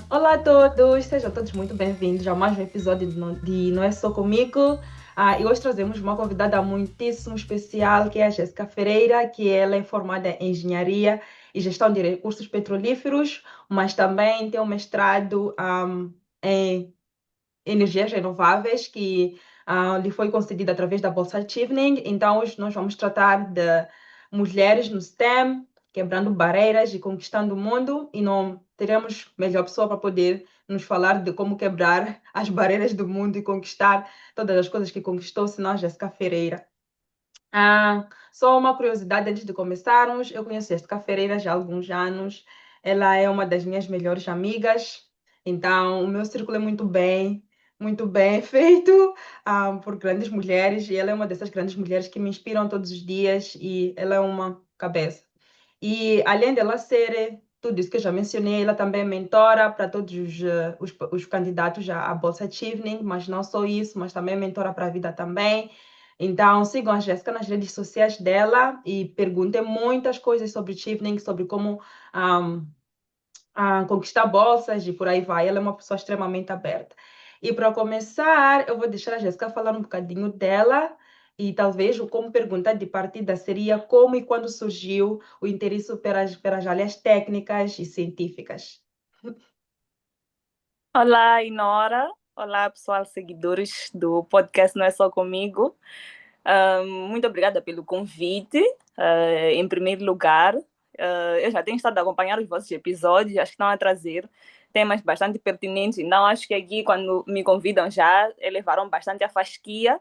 Olá a todos, sejam todos muito bem-vindos a mais um episódio de Não É Só Comigo. E hoje trazemos uma convidada muitíssimo especial, que é a Jéssica Ferreira, que ela é formada em Engenharia e Gestão de Recursos Petrolíferos, mas também tem um mestrado em Energias Renováveis, que lhe foi concedido através da Bolsa Achieving. Então, hoje nós vamos tratar de mulheres no STEM, quebrando barreiras e conquistando o mundo, e não teremos melhor pessoa para poder nos falar de como quebrar as barreiras do mundo e conquistar todas as coisas que conquistou, senão a Jéssica Ferreira. Só uma curiosidade antes de começarmos, eu conheço a Jéssica Ferreira já há alguns anos, ela é uma das minhas melhores amigas, então o meu círculo é muito bem feito, por grandes mulheres, e ela é uma dessas grandes mulheres que me inspiram todos os dias, e ela é uma cabeça. E além dela ser tudo isso que eu já mencionei, ela também é mentora para todos os candidatos à Bolsa Achieving, mas não só isso, mas também é mentora para a vida também. Então, sigam a Jéssica nas redes sociais dela e perguntem muitas coisas sobre Achieving, sobre como um, conquistar bolsas e por aí vai. Ela é uma pessoa extremamente aberta. E para começar, eu vou deixar a Jéssica falar um bocadinho dela e talvez como pergunta de partida seria como e quando surgiu o interesse pelas áreas técnicas e científicas. Olá, Inora. Olá, pessoal, seguidores do podcast Não É Só Comigo. Muito obrigada pelo convite. Em primeiro lugar, eu já tenho estado a acompanhar os vossos episódios, acho que estão a trazer temas bastante pertinentes. Então, acho que aqui, quando me convidam, já elevaram bastante a fasquia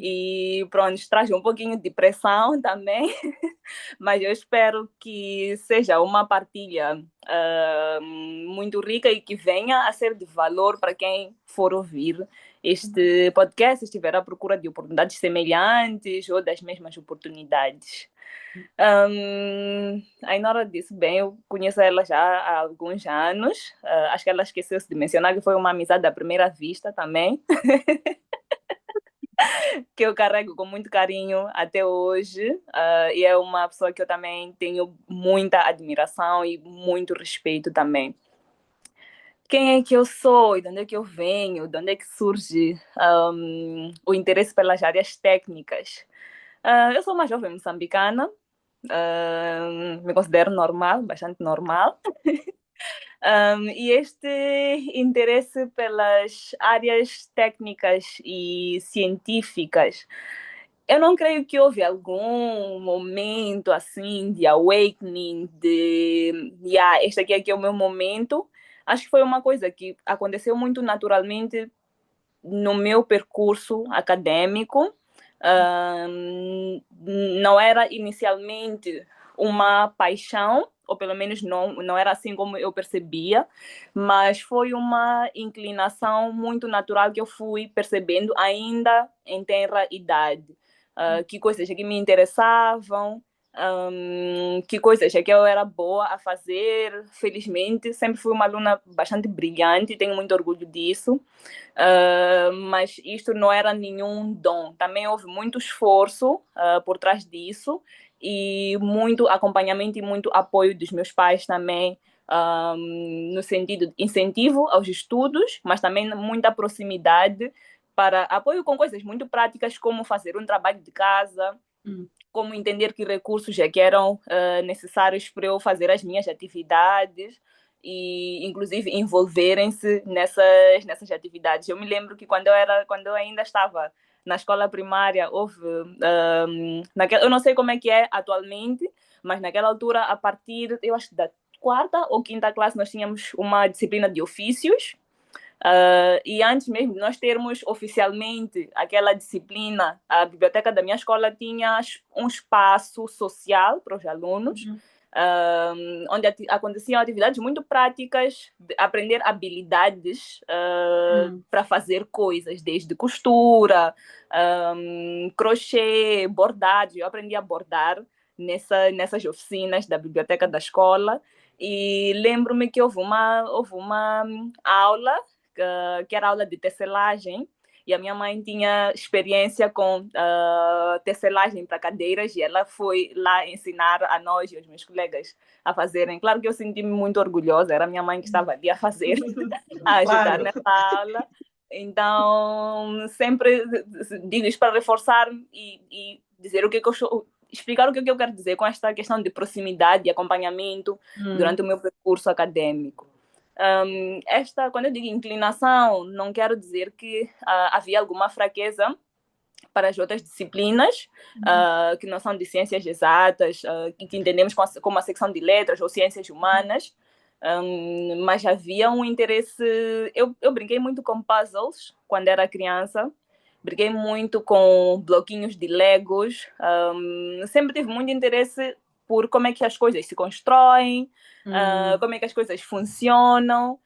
e, pronto, traz um pouquinho de pressão também. Mas eu espero que seja uma partilha muito rica e que venha a ser de valor para quem for ouvir este podcast, estiver à procura de oportunidades semelhantes ou das mesmas oportunidades. A Inora disse bem, eu conheço ela já há alguns anos. Acho que ela esqueceu-se de mencionar que foi uma amizade à primeira vista também. Que eu carrego com muito carinho até hoje, e é uma pessoa que eu também tenho muita admiração e muito respeito também. Quem é que eu sou? De onde é que eu venho? De onde é que surge o interesse pelas áreas técnicas? Eu sou uma jovem moçambicana, me considero normal, bastante normal. E este interesse pelas áreas técnicas e científicas, eu não creio que houve algum momento assim de awakening, este aqui é que é o meu momento. Acho que foi uma coisa que aconteceu muito naturalmente no meu percurso acadêmico. Não era inicialmente uma paixão, ou pelo menos não era assim como eu percebia, mas foi uma inclinação muito natural que eu fui percebendo ainda em tenra idade. Que coisas que me interessavam, que coisas que eu era boa a fazer. Felizmente, sempre fui uma aluna bastante brilhante, tenho muito orgulho disso. Mas isto não era nenhum dom. Também houve muito esforço por trás disso e muito acompanhamento e muito apoio dos meus pais também, no sentido de incentivo aos estudos, mas também muita proximidade para apoio com coisas muito práticas, como fazer um trabalho de casa, como entender que recursos é que eram necessários para eu fazer as minhas atividades e, inclusive, envolverem-se nessas atividades. Eu me lembro que quando eu ainda estava na escola primária, houve, eu não sei como é que é atualmente, mas naquela altura, a partir, eu acho, da quarta ou quinta classe, nós tínhamos uma disciplina de ofícios. E antes mesmo de nós termos oficialmente aquela disciplina, a biblioteca da minha escola tinha um espaço social para os alunos, onde aconteciam atividades muito práticas, de aprender habilidades para fazer coisas, desde costura, crochê, bordado. Eu aprendi a bordar nessas oficinas da biblioteca da escola. E lembro-me que houve uma aula que era aula de tecelagem, e a minha mãe tinha experiência com tecelagem para cadeiras e ela foi lá ensinar a nós e aos meus colegas a fazerem. Claro que eu senti-me muito orgulhosa, era a minha mãe que estava ali a fazer, a ajudar Claro. nessa aula. Então, sempre digo isto para reforçar e dizer o que eu explicar o que eu quero dizer com esta questão de proximidade e acompanhamento durante o meu percurso acadêmico. Quando eu digo inclinação, não quero dizer que havia alguma fraqueza para as outras disciplinas, que não são de ciências exatas, que entendemos como a secção de letras ou ciências humanas, mas havia um interesse. Eu brinquei muito com puzzles quando era criança, brinquei muito com bloquinhos de Legos, sempre tive muito interesse por como é que as coisas se constroem, como é que as coisas funcionam,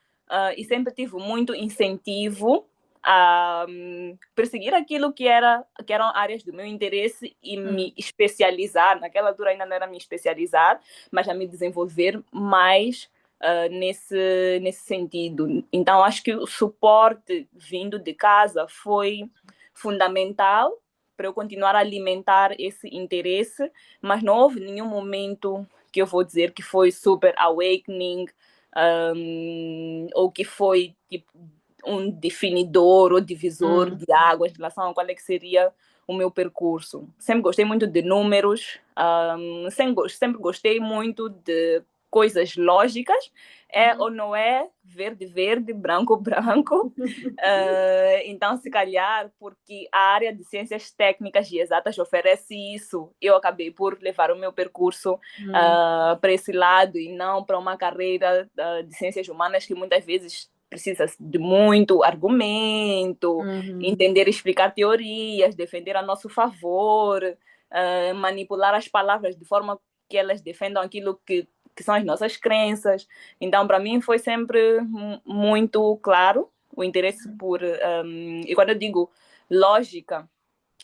e sempre tive muito incentivo a perseguir aquilo que eram áreas do meu interesse e me especializar. Naquela altura ainda não era me especializar, mas a me desenvolver mais nesse sentido. Então, acho que o suporte vindo de casa foi fundamental para eu continuar a alimentar esse interesse, mas não houve nenhum momento que eu vou dizer que foi super awakening, ou que foi tipo um definidor ou divisor de águas em relação a qual é que seria o meu percurso. Sempre gostei muito de números, sempre gostei muito de coisas lógicas, ou não é, verde, verde, branco, branco. Então, se calhar, porque a área de ciências técnicas e exatas oferece isso, eu acabei por levar o meu percurso para esse lado e não para uma carreira de ciências humanas que muitas vezes precisa de muito argumento, entender e explicar teorias, defender a nosso favor, manipular as palavras de forma que elas defendam aquilo que são as nossas crenças. Então, para mim, foi sempre muito claro o interesse por... e quando eu digo lógica,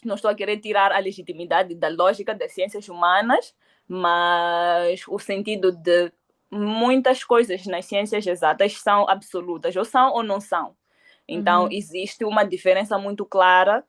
não estou a querer tirar a legitimidade da lógica das ciências humanas, mas o sentido de muitas coisas nas ciências exatas são absolutas, ou são ou não são. Então, existe uma diferença muito clara.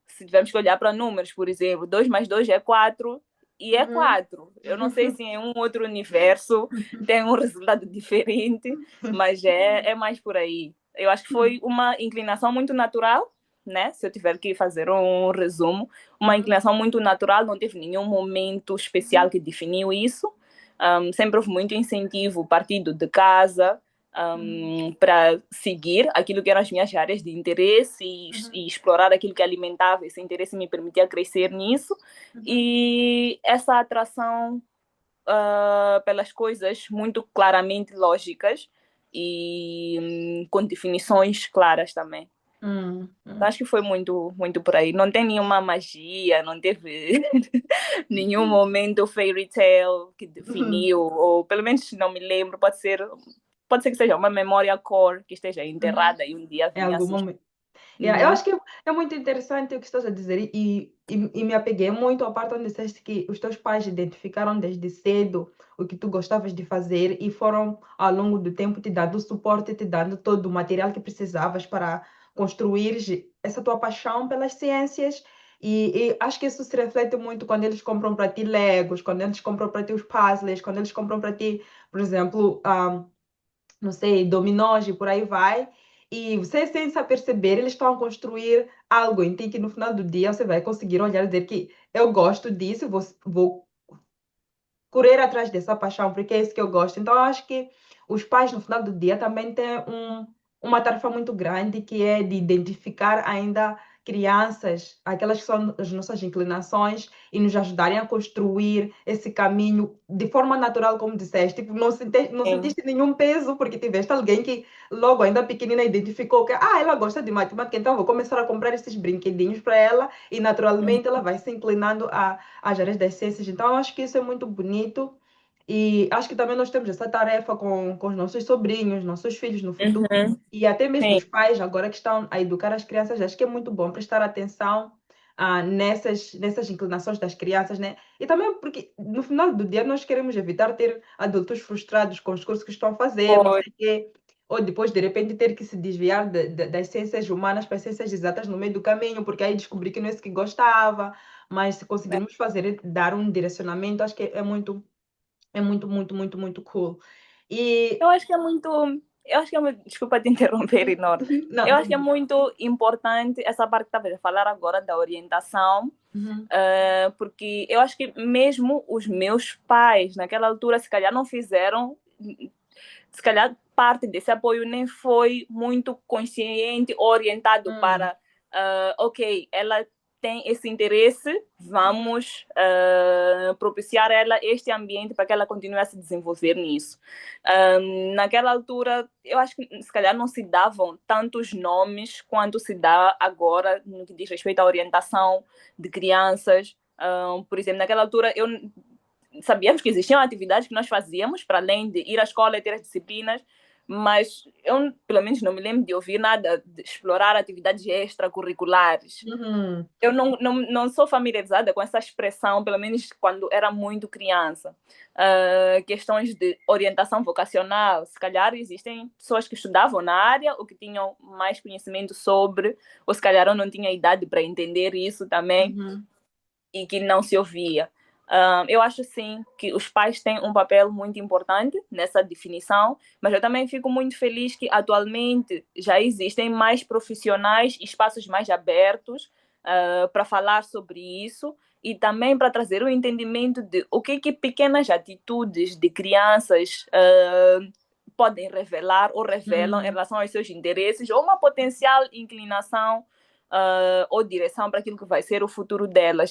Se tivermos que olhar para números, por exemplo, 2 mais 2 é 4 e é 4. Eu não sei se em um outro universo tem um resultado diferente, mas é mais por aí. Eu acho que foi uma inclinação muito natural, né? Se eu tiver que fazer um resumo, uma inclinação muito natural, não teve nenhum momento especial que definiu isso. Sempre houve muito incentivo partindo de casa para seguir aquilo que eram as minhas áreas de interesse e explorar aquilo que alimentava esse interesse e me permitia crescer nisso. E essa atração pelas coisas muito claramente lógicas e com definições claras também. Acho que foi muito, muito por aí. Não tem nenhuma magia, não teve nenhum momento fairy tale que definiu, ou pelo menos não me lembro, pode ser que seja uma memória core que esteja enterrada e um dia Em venha a algum surgir. momento. Eu acho que é muito interessante o que estás a dizer e me apeguei muito à parte onde disseste que os teus pais identificaram desde cedo o que tu gostavas de fazer e foram ao longo do tempo te dando suporte, te dando todo o material que precisavas para construir essa tua paixão pelas ciências e acho que isso se reflete muito quando eles compram para ti Legos, quando eles compram para ti os puzzles, quando eles compram para ti, por exemplo, não sei, dominós e por aí vai. E você, sem se aperceber, eles estão a construir algo em ti que no final do dia você vai conseguir olhar e dizer que eu gosto disso, vou correr atrás dessa paixão, porque é isso que eu gosto. Então, eu acho que os pais, no final do dia, também têm uma tarefa muito grande, que é de identificar ainda crianças, aquelas que são as nossas inclinações, e nos ajudarem a construir esse caminho de forma natural, como disseste. Tipo, não Sim. sentiste nenhum peso, porque tiveste alguém que logo, ainda pequenina, identificou que ela gosta de matemática, então vou começar a comprar esses brinquedinhos para ela, e naturalmente ela vai se inclinando às áreas das ciências. Então, eu acho que isso é muito bonito. E acho que também nós temos essa tarefa com os nossos sobrinhos, nossos filhos no futuro, e até mesmo Sim. os pais agora que estão a educar as crianças. Acho que é muito bom prestar atenção nessas inclinações das crianças, né? E também porque no final do dia nós queremos evitar ter adultos frustrados com os cursos que estão a fazer, não Foi. sei o quê. ou depois de repente ter que se desviar das ciências humanas para as ciências exatas no meio do caminho, porque aí descobri que não é isso que gostava, mas se conseguirmos fazer, dar um direcionamento, acho que é muito, muito, muito, muito cool. Eu E, acho que é muito. Eu acho que é muito. Desculpa te interromper, Inor. não, Eu acho que é muito importante essa parte que estava a falar agora da orientação, uhum, porque eu acho que mesmo os meus pais, naquela altura, se calhar não fizeram. Se calhar parte desse apoio nem foi muito consciente, orientado hum, para, ok, ela tem esse interesse, vamos propiciar a ela este ambiente para que ela continue a se desenvolver nisso. Naquela altura, eu acho que se calhar não se davam tantos nomes quanto se dá agora no que diz respeito à orientação de crianças. Por exemplo, naquela altura eu sabíamos que existiam atividades que nós fazíamos para além de ir à escola e ter as disciplinas, mas eu, pelo menos, não me lembro de ouvir nada de explorar atividades extracurriculares. uhum, Eu não sou familiarizada com essa expressão, pelo menos quando era muito criança. Questões de orientação vocacional, se calhar existem pessoas que estudavam na área ou que tinham mais conhecimento sobre, ou se calhar eu não tinha idade para entender isso também uhum, e que não se ouvia. Eu acho sim que os pais têm um papel muito importante nessa definição, mas eu também fico muito feliz que atualmente já existem mais profissionais, espaços mais abertos para falar sobre isso e também para trazer o entendimento de o que pequenas atitudes de crianças podem revelar ou revelam em uhum, relação aos seus interesses ou uma potencial inclinação ou direção para aquilo que vai ser o futuro delas.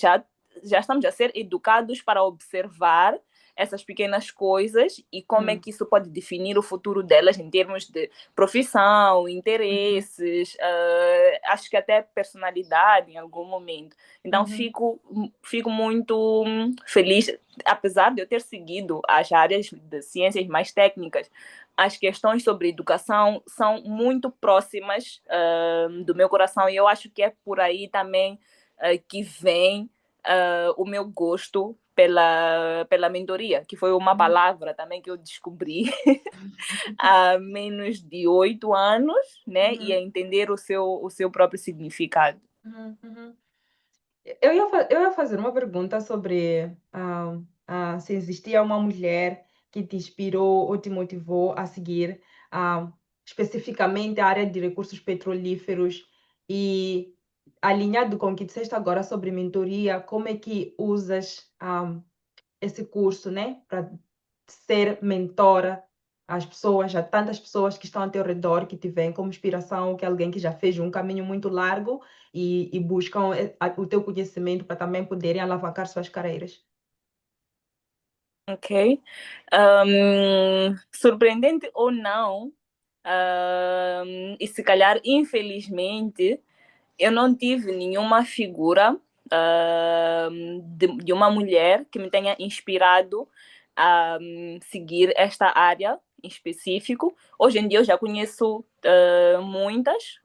Já estamos a ser educados para observar essas pequenas coisas e como é uhum, que isso pode definir o futuro delas em termos de profissão, uhum, interesses, acho que até personalidade em algum momento. Então uhum, fico muito feliz, apesar de eu ter seguido as áreas de ciências mais técnicas, as questões sobre educação são muito próximas do meu coração e eu acho que é por aí também que vem o meu gosto pela mentoria, que foi uma uhum, palavra também que eu descobri há menos de 8 anos, né? E a uhum, entender o seu próprio significado. uhum, uhum. Eu ia fazer uma pergunta sobre se existia uma mulher que te inspirou ou te motivou a seguir especificamente a área de recursos petrolíferos e alinhado com o que disseste agora sobre mentoria, como é que usas esse curso, né, para ser mentora às pessoas, a tantas pessoas que estão ao teu redor, que te veem como inspiração, que é alguém que já fez um caminho muito largo e buscam o teu conhecimento para também poderem alavancar suas carreiras. Ok? Surpreendente ou não, e se calhar, infelizmente, eu não tive nenhuma figura de uma mulher que me tenha inspirado a seguir esta área em específico. Hoje em dia eu já conheço muitas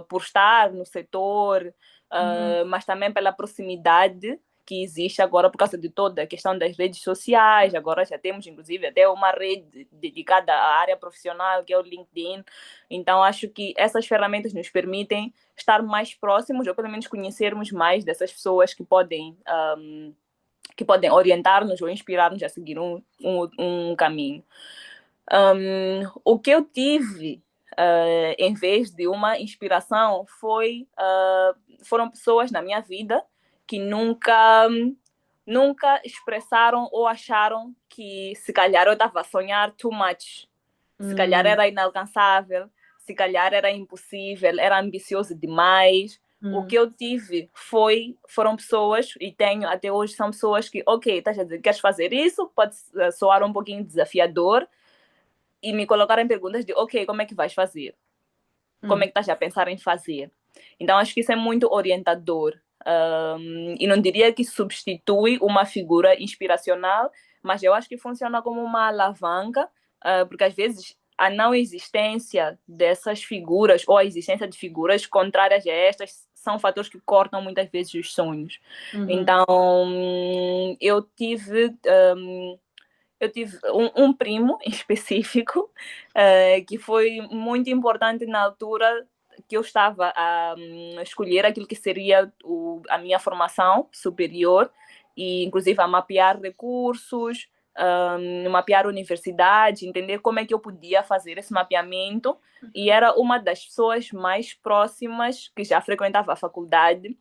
por estar no setor, Uhum, mas também pela proximidade que existe agora por causa de toda a questão das redes sociais. Agora já temos, inclusive, até uma rede dedicada à área profissional, que é o LinkedIn. Então, acho que essas ferramentas nos permitem estar mais próximos, ou pelo menos conhecermos mais dessas pessoas que podem orientar-nos ou inspirar-nos a seguir um caminho. O que eu tive em vez de uma inspiração foram pessoas na minha vida que nunca expressaram ou acharam que se calhar eu estava a sonhar too much, se calhar uhum, era inalcançável, se calhar era impossível, era ambicioso demais. O que uhum, eu tive foram pessoas, e tenho até hoje, são pessoas que, ok, estás a dizer, queres fazer isso? Pode soar um pouquinho desafiador, e me colocaram em perguntas de, ok, como é que vais fazer? Como é uhum, que estás a pensar em fazer? Então, acho que isso é muito orientador. E não diria que substitui uma figura inspiracional, mas eu acho que funciona como uma alavanca, porque às vezes a não existência dessas figuras ou a existência de figuras contrárias a estas são fatores que cortam muitas vezes os sonhos. uhum, Então, eu tive eu tive um primo em específico, que foi muito importante na altura que eu estava a escolher aquilo que seria a minha formação superior, e inclusive a mapear recursos, mapear universidade, entender como é que eu podia fazer esse mapeamento, e era uma das pessoas mais próximas que já frequentava a faculdade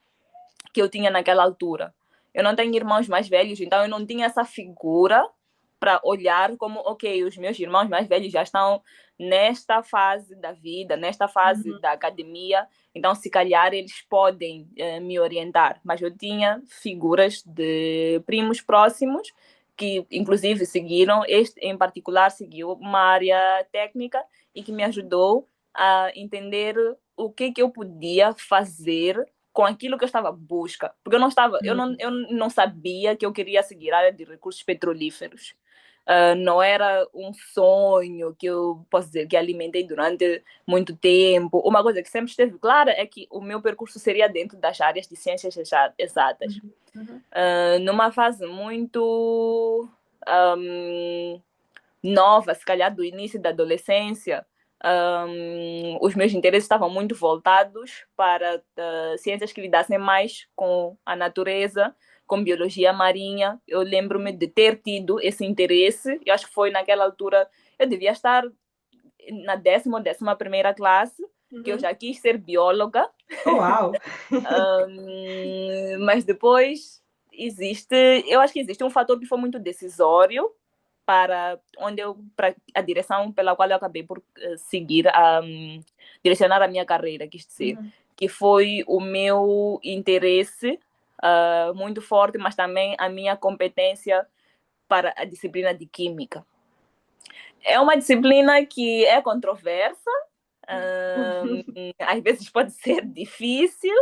que eu tinha naquela altura. Eu não tenho irmãos mais velhos, então eu não tinha essa figura para olhar como, ok, os meus irmãos mais velhos já estão nesta fase da vida, nesta fase da academia, então se calhar eles podem me orientar. Mas eu tinha figuras de primos próximos que inclusive seguiram, este em particular seguiu uma área técnica e que me ajudou a entender o que eu podia fazer com aquilo que eu estava à busca. Porque eu não sabia que eu queria seguir a área de recursos petrolíferos. Não era um sonho que eu posso dizer que alimentei durante muito tempo. Uma coisa que sempre esteve clara é que o meu percurso seria dentro das áreas de ciências exatas. Numa fase muito nova, se calhar do início da adolescência, os meus interesses estavam muito voltados para ciências que lidassem mais com a natureza, com biologia marinha. Eu lembro-me de ter tido esse interesse. Eu acho que foi naquela altura, eu devia estar na 10ª ou 11ª classe, que eu já quis ser bióloga. Oh, uau! Mas depois eu acho que existe um fator que foi muito decisório para a direção pela qual eu acabei por seguir, direcionar a minha carreira, quis dizer, que foi o meu interesse muito forte, mas também a minha competência para a disciplina de química. É uma disciplina que é controversa, às vezes pode ser difícil.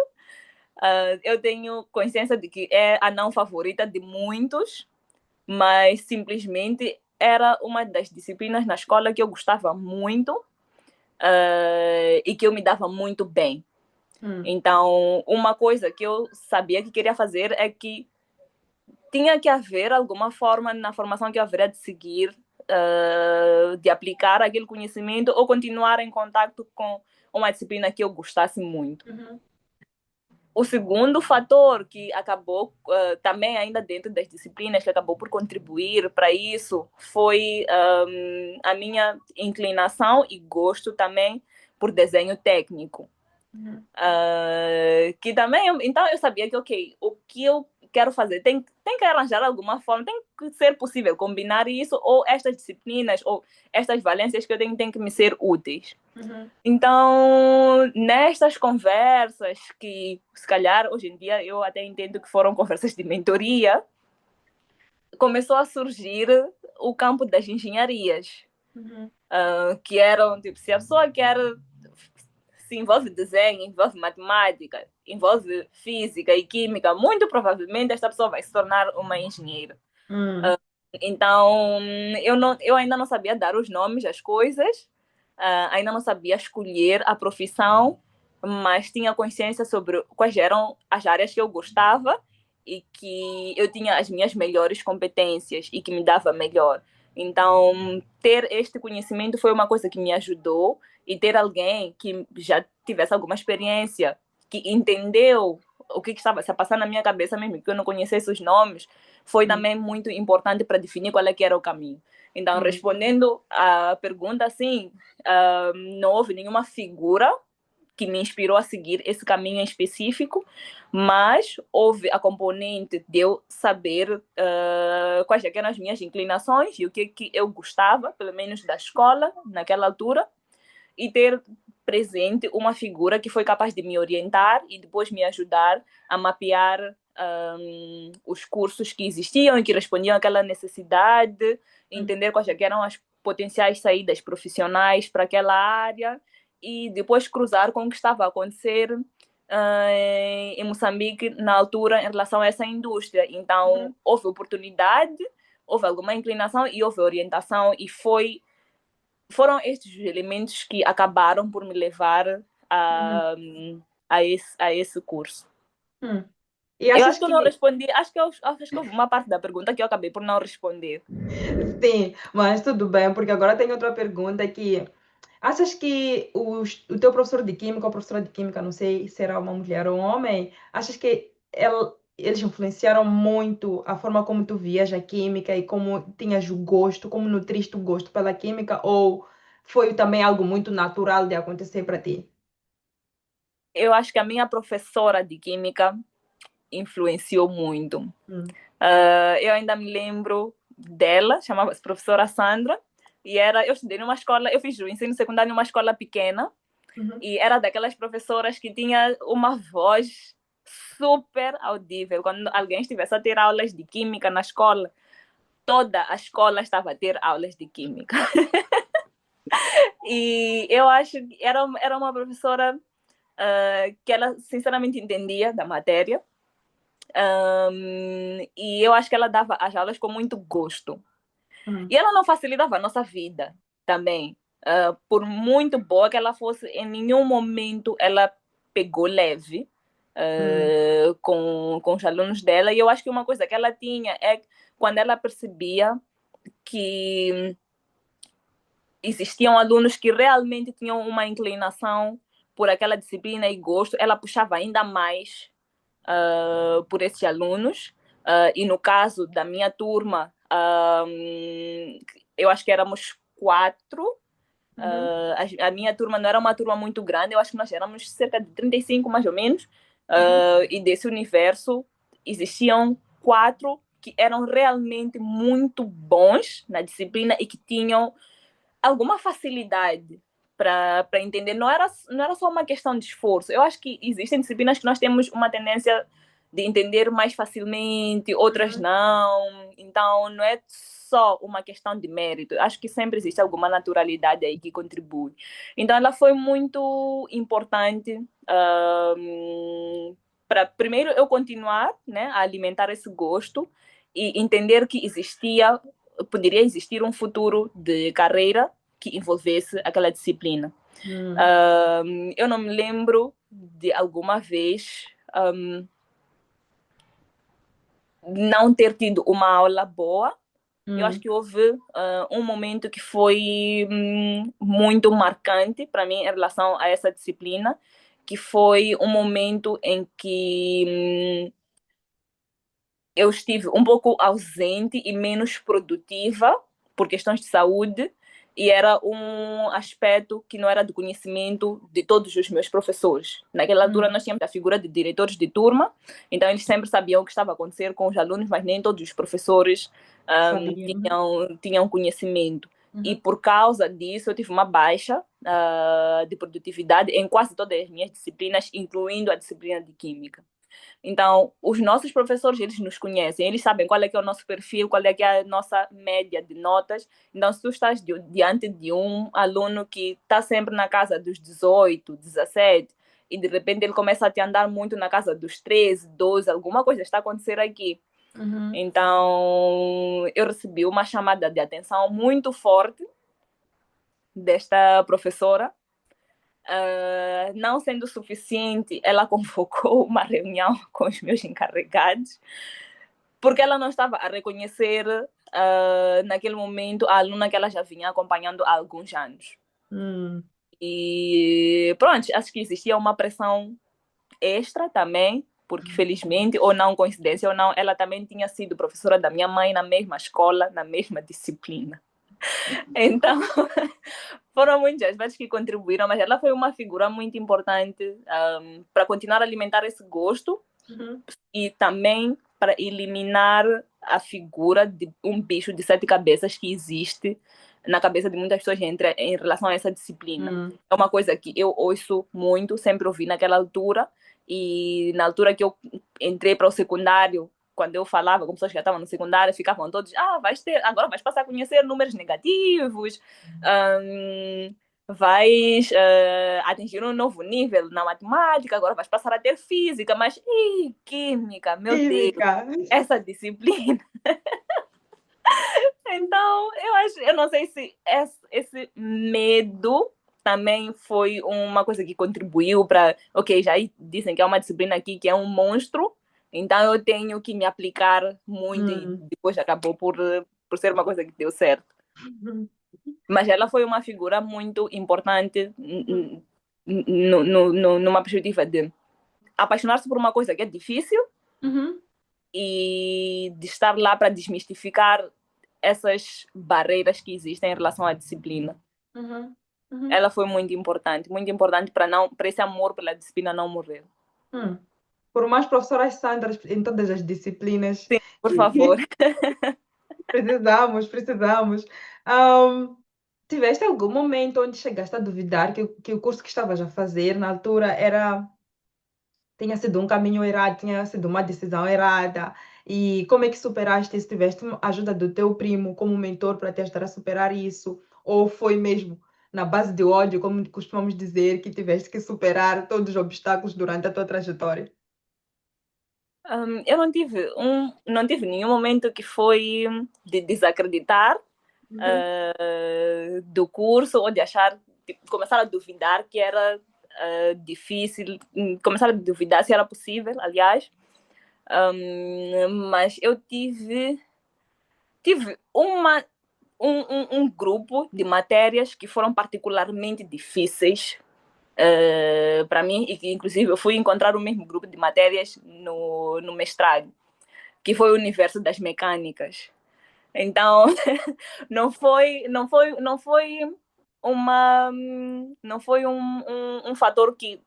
Eu tenho consciência de que é a não favorita de muitos, mas simplesmente era uma das disciplinas na escola que eu gostava muito e que eu me dava muito bem. Então, uma coisa que eu sabia que queria fazer é que tinha que haver alguma forma na formação que eu haveria de seguir, de aplicar aquele conhecimento ou continuar em contato com uma disciplina que eu gostasse muito. O segundo fator que acabou, também ainda dentro das disciplinas, que acabou por contribuir para isso, foi a minha inclinação e gosto também por desenho técnico. Que também, então eu sabia que, ok, o que eu quero fazer tem que arranjar alguma forma, tem que ser possível combinar isso, ou estas disciplinas, ou estas valências que eu tenho, tem que me ser úteis. Então, nestas conversas, que se calhar hoje em dia eu até entendo que foram conversas de mentoria, começou a surgir o campo das engenharias, que eram, tipo, se a pessoa quer se envolve desenho, envolve matemática, envolve física e química, muito provavelmente esta pessoa vai se tornar uma engenheira. Então, eu ainda não sabia dar os nomes às coisas, ainda não sabia escolher a profissão, mas tinha consciência sobre quais eram as áreas que eu gostava e que eu tinha as minhas melhores competências e que me dava melhor. Então, ter este conhecimento foi uma coisa que me ajudou, e ter alguém que já tivesse alguma experiência, que entendeu o que estava se a passar na minha cabeça, mesmo que eu não conhecesse os nomes, foi também muito importante para definir qual é que era o caminho. Então, respondendo à pergunta, assim, não houve nenhuma figura que me inspirou a seguir esse caminho em específico, mas houve a componente de eu saber quais eram as minhas inclinações e o que eu gostava, pelo menos da escola, naquela altura, e ter presente uma figura que foi capaz de me orientar e depois me ajudar a mapear os cursos que existiam e que respondiam àquela necessidade, entender quais eram as potenciais saídas profissionais para aquela área e depois cruzar com o que estava a acontecer em Moçambique na altura em relação a essa indústria. Então, houve oportunidade, houve alguma inclinação e houve orientação, e foram estes os elementos que acabaram por me levar a esse curso. E Eu achas acho que eu não que respondi, acho que houve uma parte da pergunta que eu acabei por não responder. sim, mas tudo bem, porque agora tem outra pergunta que achas que o teu professor de química ou professora de química, não sei se era uma mulher ou um homem, achas que eles influenciaram muito a forma como tu vias a química e como tinhas o gosto, como nutriste o gosto pela química, ou foi também algo muito natural de acontecer para ti? Eu acho que a minha professora de química influenciou muito. Hum, Eu ainda me lembro dela, chamava-se professora Sandra, e eu estudei numa escola, eu fiz o ensino secundário numa escola pequena, uhum. e era daquelas professoras que tinha uma voz super audível. Quando alguém estivesse a ter aulas de química na escola, toda a escola estava a ter aulas de química. E eu acho que era uma professora que ela sinceramente entendia da matéria. E eu acho que ela dava as aulas com muito gosto. Hum, E ela não facilitava a nossa vida também. Por muito boa que ela fosse, em nenhum momento ela pegou leve hum, com os alunos dela. E eu acho que uma coisa que ela tinha é quando ela percebia que existiam alunos que realmente tinham uma inclinação por aquela disciplina e gosto, ela puxava ainda mais por esses alunos. E no caso da minha turma, eu acho que éramos 4. uhum, A minha turma não era uma turma muito grande, eu acho que nós éramos cerca de 35 mais ou menos. uhum, E desse universo existiam 4 que eram realmente muito bons na disciplina e que tinham alguma facilidade para entender. Não era só uma questão de esforço. Eu acho que existem disciplinas que nós temos uma tendência de entender mais facilmente, outras uhum. não. Então, não é só uma questão de mérito. Acho que sempre existe alguma naturalidade aí que contribui. Então, ela foi muito importante para, primeiro, eu continuar, né, a alimentar esse gosto e entender que poderia existir um futuro de carreira que envolvesse aquela disciplina. Hum, Eu não me lembro de alguma vez não ter tido uma aula boa. Eu acho hum, que houve um momento que foi muito marcante para mim em relação a essa disciplina, que foi um momento em que eu estive um pouco ausente e menos produtiva por questões de saúde, e era um aspecto que não era do conhecimento de todos os meus professores. Naquela altura hum. nós tínhamos a figura de diretores de turma, então eles sempre sabiam o que estava a acontecer com os alunos, mas nem todos os professores Sabia. Uhum, tinham conhecimento. E uhum, por causa disso eu tive uma baixa de produtividade em quase todas as minhas disciplinas, incluindo a disciplina de química. Então, os nossos professores, eles nos conhecem, eles sabem qual é que é o nosso perfil, qual é que é a nossa média de notas. Então, se tu estás diante de um aluno que está sempre na casa dos 18, 17, e de repente ele começa a te andar muito na casa dos 13, 12, alguma coisa está a acontecer aqui. uhum. Então, eu recebi uma chamada de atenção muito forte desta professora. Não sendo suficiente, ela convocou uma reunião com os meus encarregados, porque ela não estava a reconhecer naquele momento a aluna que ela já vinha acompanhando há alguns anos. Hum, E pronto, acho que existia uma pressão extra também, porque felizmente, ou não, coincidência ou não, ela também tinha sido professora da minha mãe na mesma escola, na mesma disciplina. Então, foram muitos aspectos que contribuíram, mas ela foi uma figura muito importante para continuar a alimentar esse gosto uhum, e também para eliminar a figura de um bicho de 7 cabeças que existe na cabeça de muitas pessoas em relação a essa disciplina. hum. É uma coisa que eu ouço muito, sempre ouvi naquela altura, e na altura que eu entrei para o secundário, quando eu falava com pessoas que já estavam no secundário, ficavam todos, agora vais passar a conhecer números negativos, hum, vais atingir um novo nível na matemática, agora vais passar a ter física, mas química, meu Deus, Física. essa disciplina. Então, eu não sei se esse medo também foi uma coisa que contribuiu para, ok, já dizem que é uma disciplina aqui que é um monstro, Então eu tenho que me aplicar muito e Hum. depois acabou por ser uma coisa que deu certo. Mas ela foi uma figura muito importante numa perspectiva de apaixonar-se por uma coisa que é difícil Uhum. e de estar lá para desmistificar essas barreiras que existem em relação à disciplina. Uhum. Uhum. Ela foi muito importante para esse amor pela disciplina não morrer. Hum. Por mais professoras Sandras em todas as disciplinas, Sim, por favor. precisamos. Ahm, tiveste algum momento onde chegaste a duvidar que o curso que estavas a fazer na altura tinha sido um caminho errado, tinha sido uma decisão errada? E como é que superaste isso? Tiveste a ajuda do teu primo como mentor para te ajudar a superar isso? Ou foi mesmo na base de ódio, como costumamos dizer, que tiveste que superar todos os obstáculos durante a tua trajetória? Eu não tive nenhum momento que foi de desacreditar Uhum. do curso ou de achar, tipo, começar a duvidar que era difícil, começar a duvidar se era possível, aliás. Mas eu tive um grupo de matérias que foram particularmente difíceis para mim e que inclusive eu fui encontrar o mesmo grupo de matérias no mestrado, que foi o universo das mecânicas. Então, não foi um fator que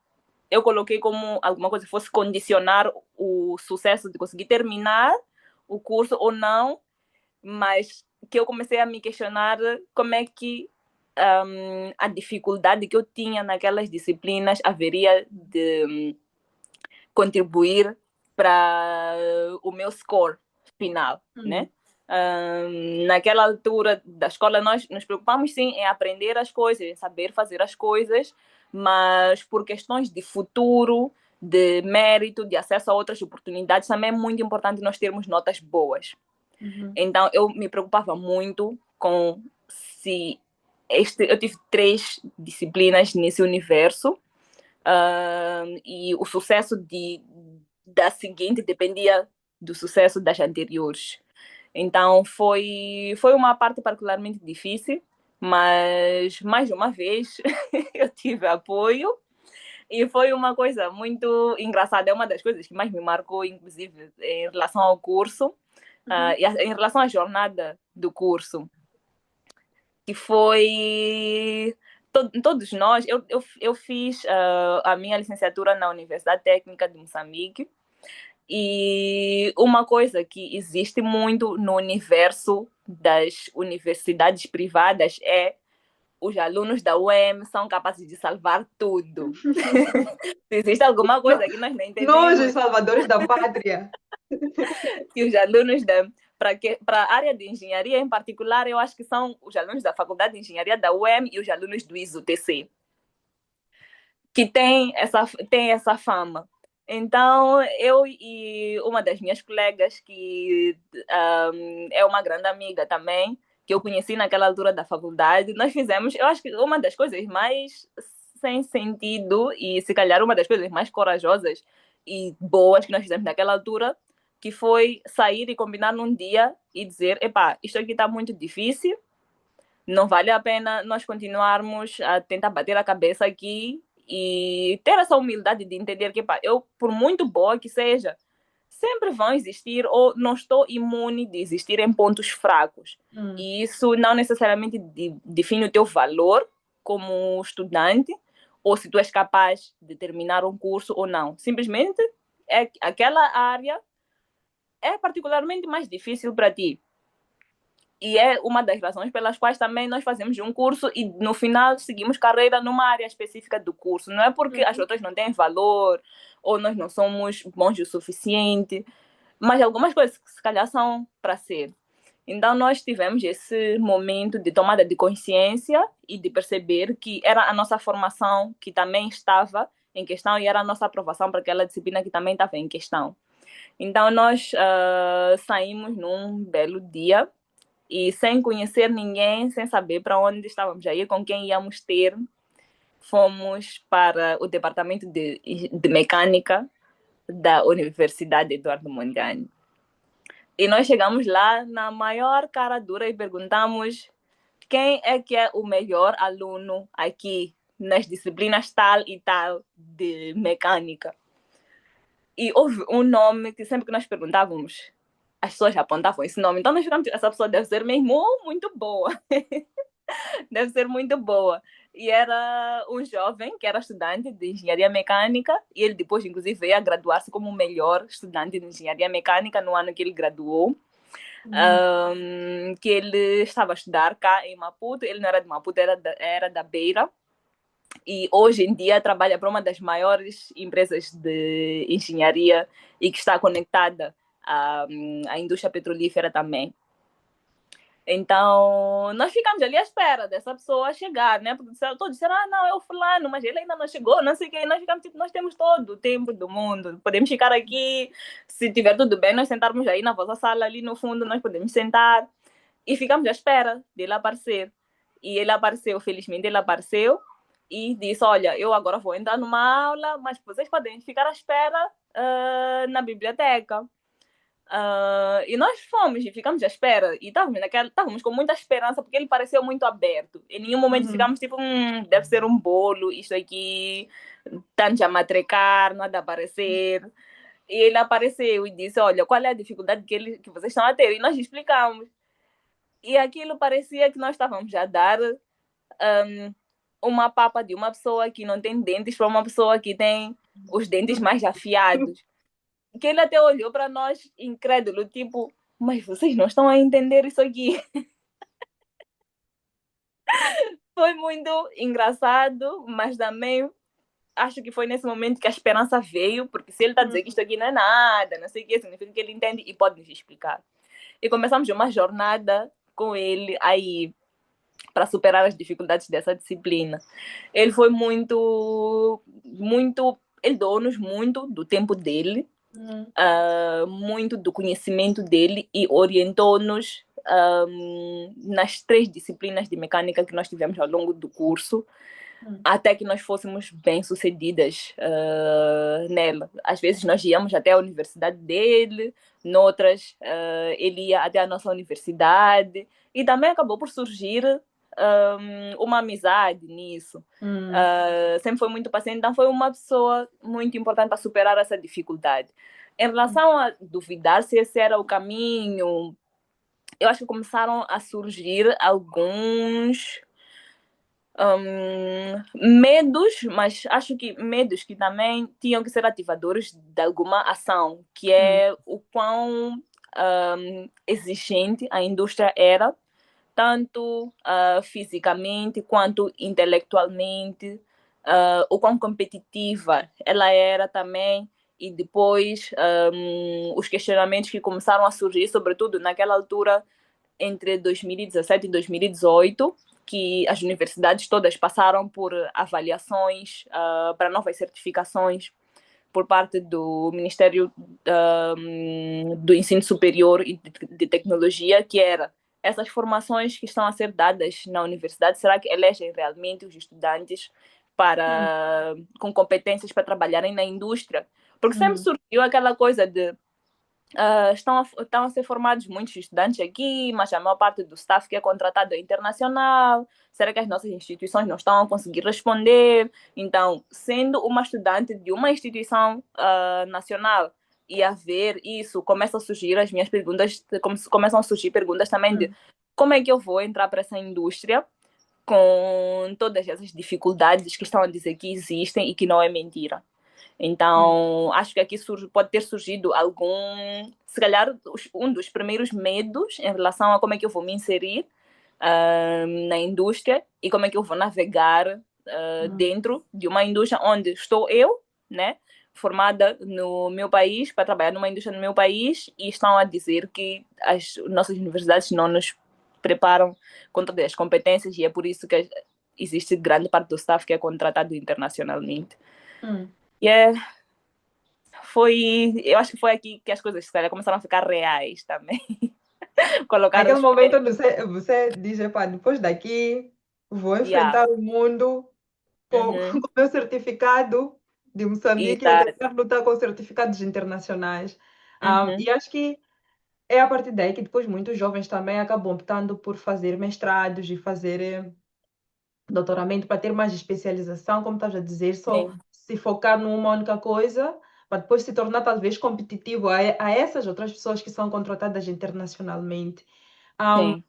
eu coloquei como alguma coisa que fosse condicionar o sucesso de conseguir terminar o curso ou não, mas que eu comecei a me questionar como é que a dificuldade que eu tinha naquelas disciplinas haveria de contribuir para o meu score final, né? Hum. Naquela altura da escola, nós nos preocupamos sim em aprender as coisas, em saber fazer as coisas, mas por questões de futuro, de mérito, de acesso a outras oportunidades, também é muito importante nós termos notas boas. Uhum. Então, eu me preocupava muito com se eu tive 3 disciplinas nesse universo e o sucesso da seguinte dependia do sucesso das anteriores. Então foi uma parte particularmente difícil, mas mais uma vez eu tive apoio e foi uma coisa muito engraçada. É uma das coisas que mais me marcou, inclusive, em relação ao curso Uhum. e em relação à jornada do curso, que foi todos nós. Eu fiz a minha licenciatura na Universidade Técnica de Moçambique e uma coisa que existe muito no universo das universidades privadas é os alunos da UEM são capazes de salvar tudo. Se existe alguma coisa que nós não Nós, os entendemos, salvadores da pátria. que os alunos da para a área de engenharia em particular, eu acho que são os alunos da Faculdade de Engenharia da UEM e os alunos do ISO-TC, que tem essa fama. Então, eu e uma das minhas colegas, que é uma grande amiga também, que eu conheci naquela altura da faculdade, nós fizemos, eu acho que uma das coisas mais sem sentido e, se calhar, uma das coisas mais corajosas e boas que nós fizemos naquela altura, que foi sair e combinar num dia e dizer, epá, isto aqui está muito difícil, não vale a pena nós continuarmos a tentar bater a cabeça aqui e ter essa humildade de entender que, pá, eu, por muito boa que seja, sempre vão existir ou não estou imune de existir em pontos fracos. E isso não necessariamente define o teu valor como estudante ou se tu és capaz de terminar um curso ou não. Simplesmente aquela área é particularmente mais difícil para ti. E é uma das razões pelas quais também nós fazemos um curso e no final seguimos carreira numa área específica do curso. Não é porque as Uhum. outras não têm valor ou nós não somos bons o suficiente, mas algumas coisas que se calhar são para ser. Então nós tivemos esse momento de tomada de consciência e de perceber que era a nossa formação que também estava em questão e era a nossa aprovação para aquela disciplina que também estava em questão. Então nós saímos num belo dia e sem conhecer ninguém, sem saber para onde estávamos a ir, com quem íamos ter, fomos para o departamento de mecânica da Universidade Eduardo Mondlane. E nós chegamos lá na maior cara dura e perguntamos quem é que é o melhor aluno aqui nas disciplinas tal e tal de mecânica. E houve um nome que sempre que nós perguntávamos, as pessoas apontavam esse nome. Então nós ficamos, essa pessoa deve ser mesmo muito boa. Deve ser muito boa. E era um jovem que era estudante de engenharia mecânica e ele depois, inclusive, veio a graduar-se como o melhor estudante de engenharia mecânica no ano que ele graduou. Que ele estava a estudar cá em Maputo. Ele não era de Maputo, era da Beira. E hoje em dia trabalha para uma das maiores empresas de engenharia e que está conectada à indústria petrolífera também. Então, nós ficamos ali à espera dessa pessoa chegar, né? Porque todos disseram, não, é o fulano, mas ele ainda não chegou, não sei o quê. Nós ficamos tipo, nós temos todo o tempo do mundo, podemos ficar aqui, se tiver tudo bem, nós sentarmos aí na vossa sala, ali no fundo, nós podemos sentar. E ficamos à espera dele aparecer. E ele apareceu, felizmente ele apareceu, e disse, olha, eu agora vou entrar numa aula, mas vocês podem ficar à espera na biblioteca. E nós fomos e ficamos à espera. E estávamos com muita esperança, porque ele pareceu muito aberto. Em nenhum momento ficamos tipo, deve ser um bolo, isto aqui, tanto a matrecar, nada a aparecer. E ele apareceu e disse, olha, qual é a dificuldade que vocês estão a ter? E nós explicamos. E aquilo parecia que nós estávamos a dar uma papa de uma pessoa que não tem dentes para uma pessoa que tem os dentes mais afiados. Que ele até olhou para nós incrédulo, tipo, mas vocês não estão a entender isso aqui. Foi muito engraçado, mas também acho que foi nesse momento que a esperança veio, porque se ele está dizendo que isto aqui não é nada, não sei o que, significa que ele entende e pode nos explicar. E começamos uma jornada com ele aí para superar as dificuldades dessa disciplina. Ele foi muito, ele doou-nos muito do tempo dele, muito do conhecimento dele e orientou-nos nas 3 disciplinas de mecânica que nós tivemos ao longo do curso, até que nós fôssemos bem-sucedidas nela. Às vezes nós íamos até a universidade dele, noutras ele ia até a nossa universidade, e também acabou por surgir uma amizade nisso. Sempre foi muito paciente, então foi uma pessoa muito importante para superar essa dificuldade. Em relação a duvidar se esse era o caminho, eu acho que começaram a surgir alguns medos, mas acho que medos que também tinham que ser ativadores de alguma ação, que é o quão exigente a indústria era, tanto fisicamente quanto intelectualmente, o quão competitiva ela era também, e depois os questionamentos que começaram a surgir, sobretudo naquela altura, entre 2017 e 2018, que as universidades todas passaram por avaliações para novas certificações por parte do Ministério do Ensino Superior e de Tecnologia, que era essas formações que estão a ser dadas na universidade, será que elegem realmente os estudantes com competências para trabalharem na indústria? Porque sempre surgiu aquela coisa de estão a ser formados muitos estudantes aqui, mas a maior parte do staff que é contratado é internacional. Será que as nossas instituições não estão a conseguir responder? Então, sendo uma estudante de uma instituição nacional e a ver isso, começam a surgir as minhas perguntas, começam a surgir perguntas também de como é que eu vou entrar para essa indústria com todas essas dificuldades que estão a dizer que existem e que não é mentira. Então, acho que aqui pode ter surgido se calhar, um dos primeiros medos em relação a como é que eu vou me inserir na indústria e como é que eu vou navegar dentro de uma indústria onde estou eu, né, formada no meu país, para trabalhar numa indústria no meu país, e estão a dizer que as nossas universidades não nos preparam com todas as competências, e é por isso que existe grande parte do staff que é contratado internacionalmente. E eu acho que foi aqui que as coisas começaram a ficar reais também. Naquele momento você diz, depois daqui vou enfrentar o mundo com o meu certificado de Moçambique e o Exato. terceiro está com certificados internacionais. Uhum. E acho que é a partir daí que depois muitos jovens também acabam optando por fazer mestrados e fazer doutoramento para ter mais especialização, como estás a dizer, só Sim, se focar numa única coisa, para depois se tornar talvez competitivo a essas outras pessoas que são contratadas internacionalmente. Um, sim.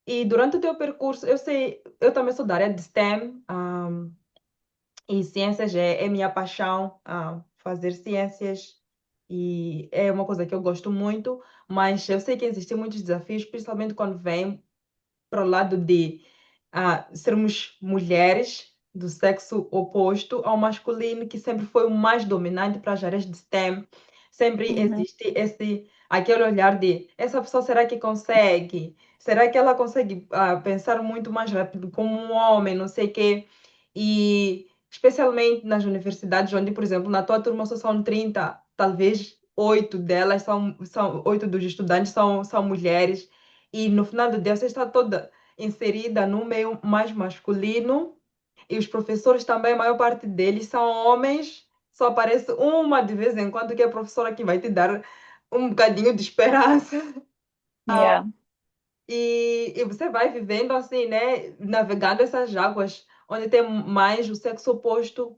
e durante o teu percurso, eu sei, eu também sou da área de STEM, e ciências é minha paixão, fazer ciências, e é uma coisa que eu gosto muito, mas eu sei que existem muitos desafios, principalmente quando vem para o lado de sermos mulheres do sexo oposto ao masculino, que sempre foi o mais dominante para as áreas de STEM. Sempre Uhum. existe aquele olhar de essa pessoa será que consegue? Será que ela consegue pensar muito mais rápido como um homem, não sei o quê? E especialmente nas universidades, onde, por exemplo, na tua turma só são 30, talvez 8 delas são 8 dos estudantes são mulheres, e no final do dia você está toda inserida no meio mais masculino, e os professores também, a maior parte deles são homens, só aparece uma de vez em quando que é a professora que vai te dar um bocadinho de esperança. Yeah. E você vai vivendo assim, né? Navegando essas águas onde tem mais o sexo oposto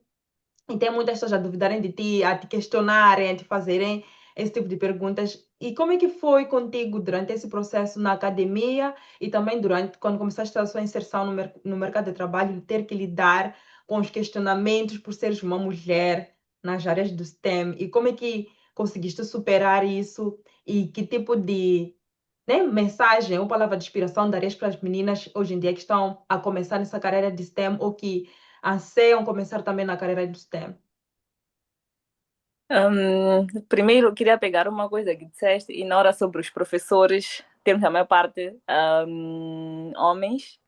e tem muitas pessoas a duvidarem de ti, a te questionarem, a te fazerem esse tipo de perguntas. E como é que foi contigo durante esse processo na academia e também durante quando começaste a sua inserção no mercado de trabalho, ter que lidar com os questionamentos por seres uma mulher nas áreas do STEM? E como é que conseguiste superar isso? E que tipo de, né, mensagem ou palavra de inspiração darias para as meninas hoje em dia que estão a começar nessa carreira de STEM ou que anseiam começar também na carreira do STEM? Primeiro, eu queria pegar uma coisa que disseste, e na hora sobre os professores, temos a maior parte homens.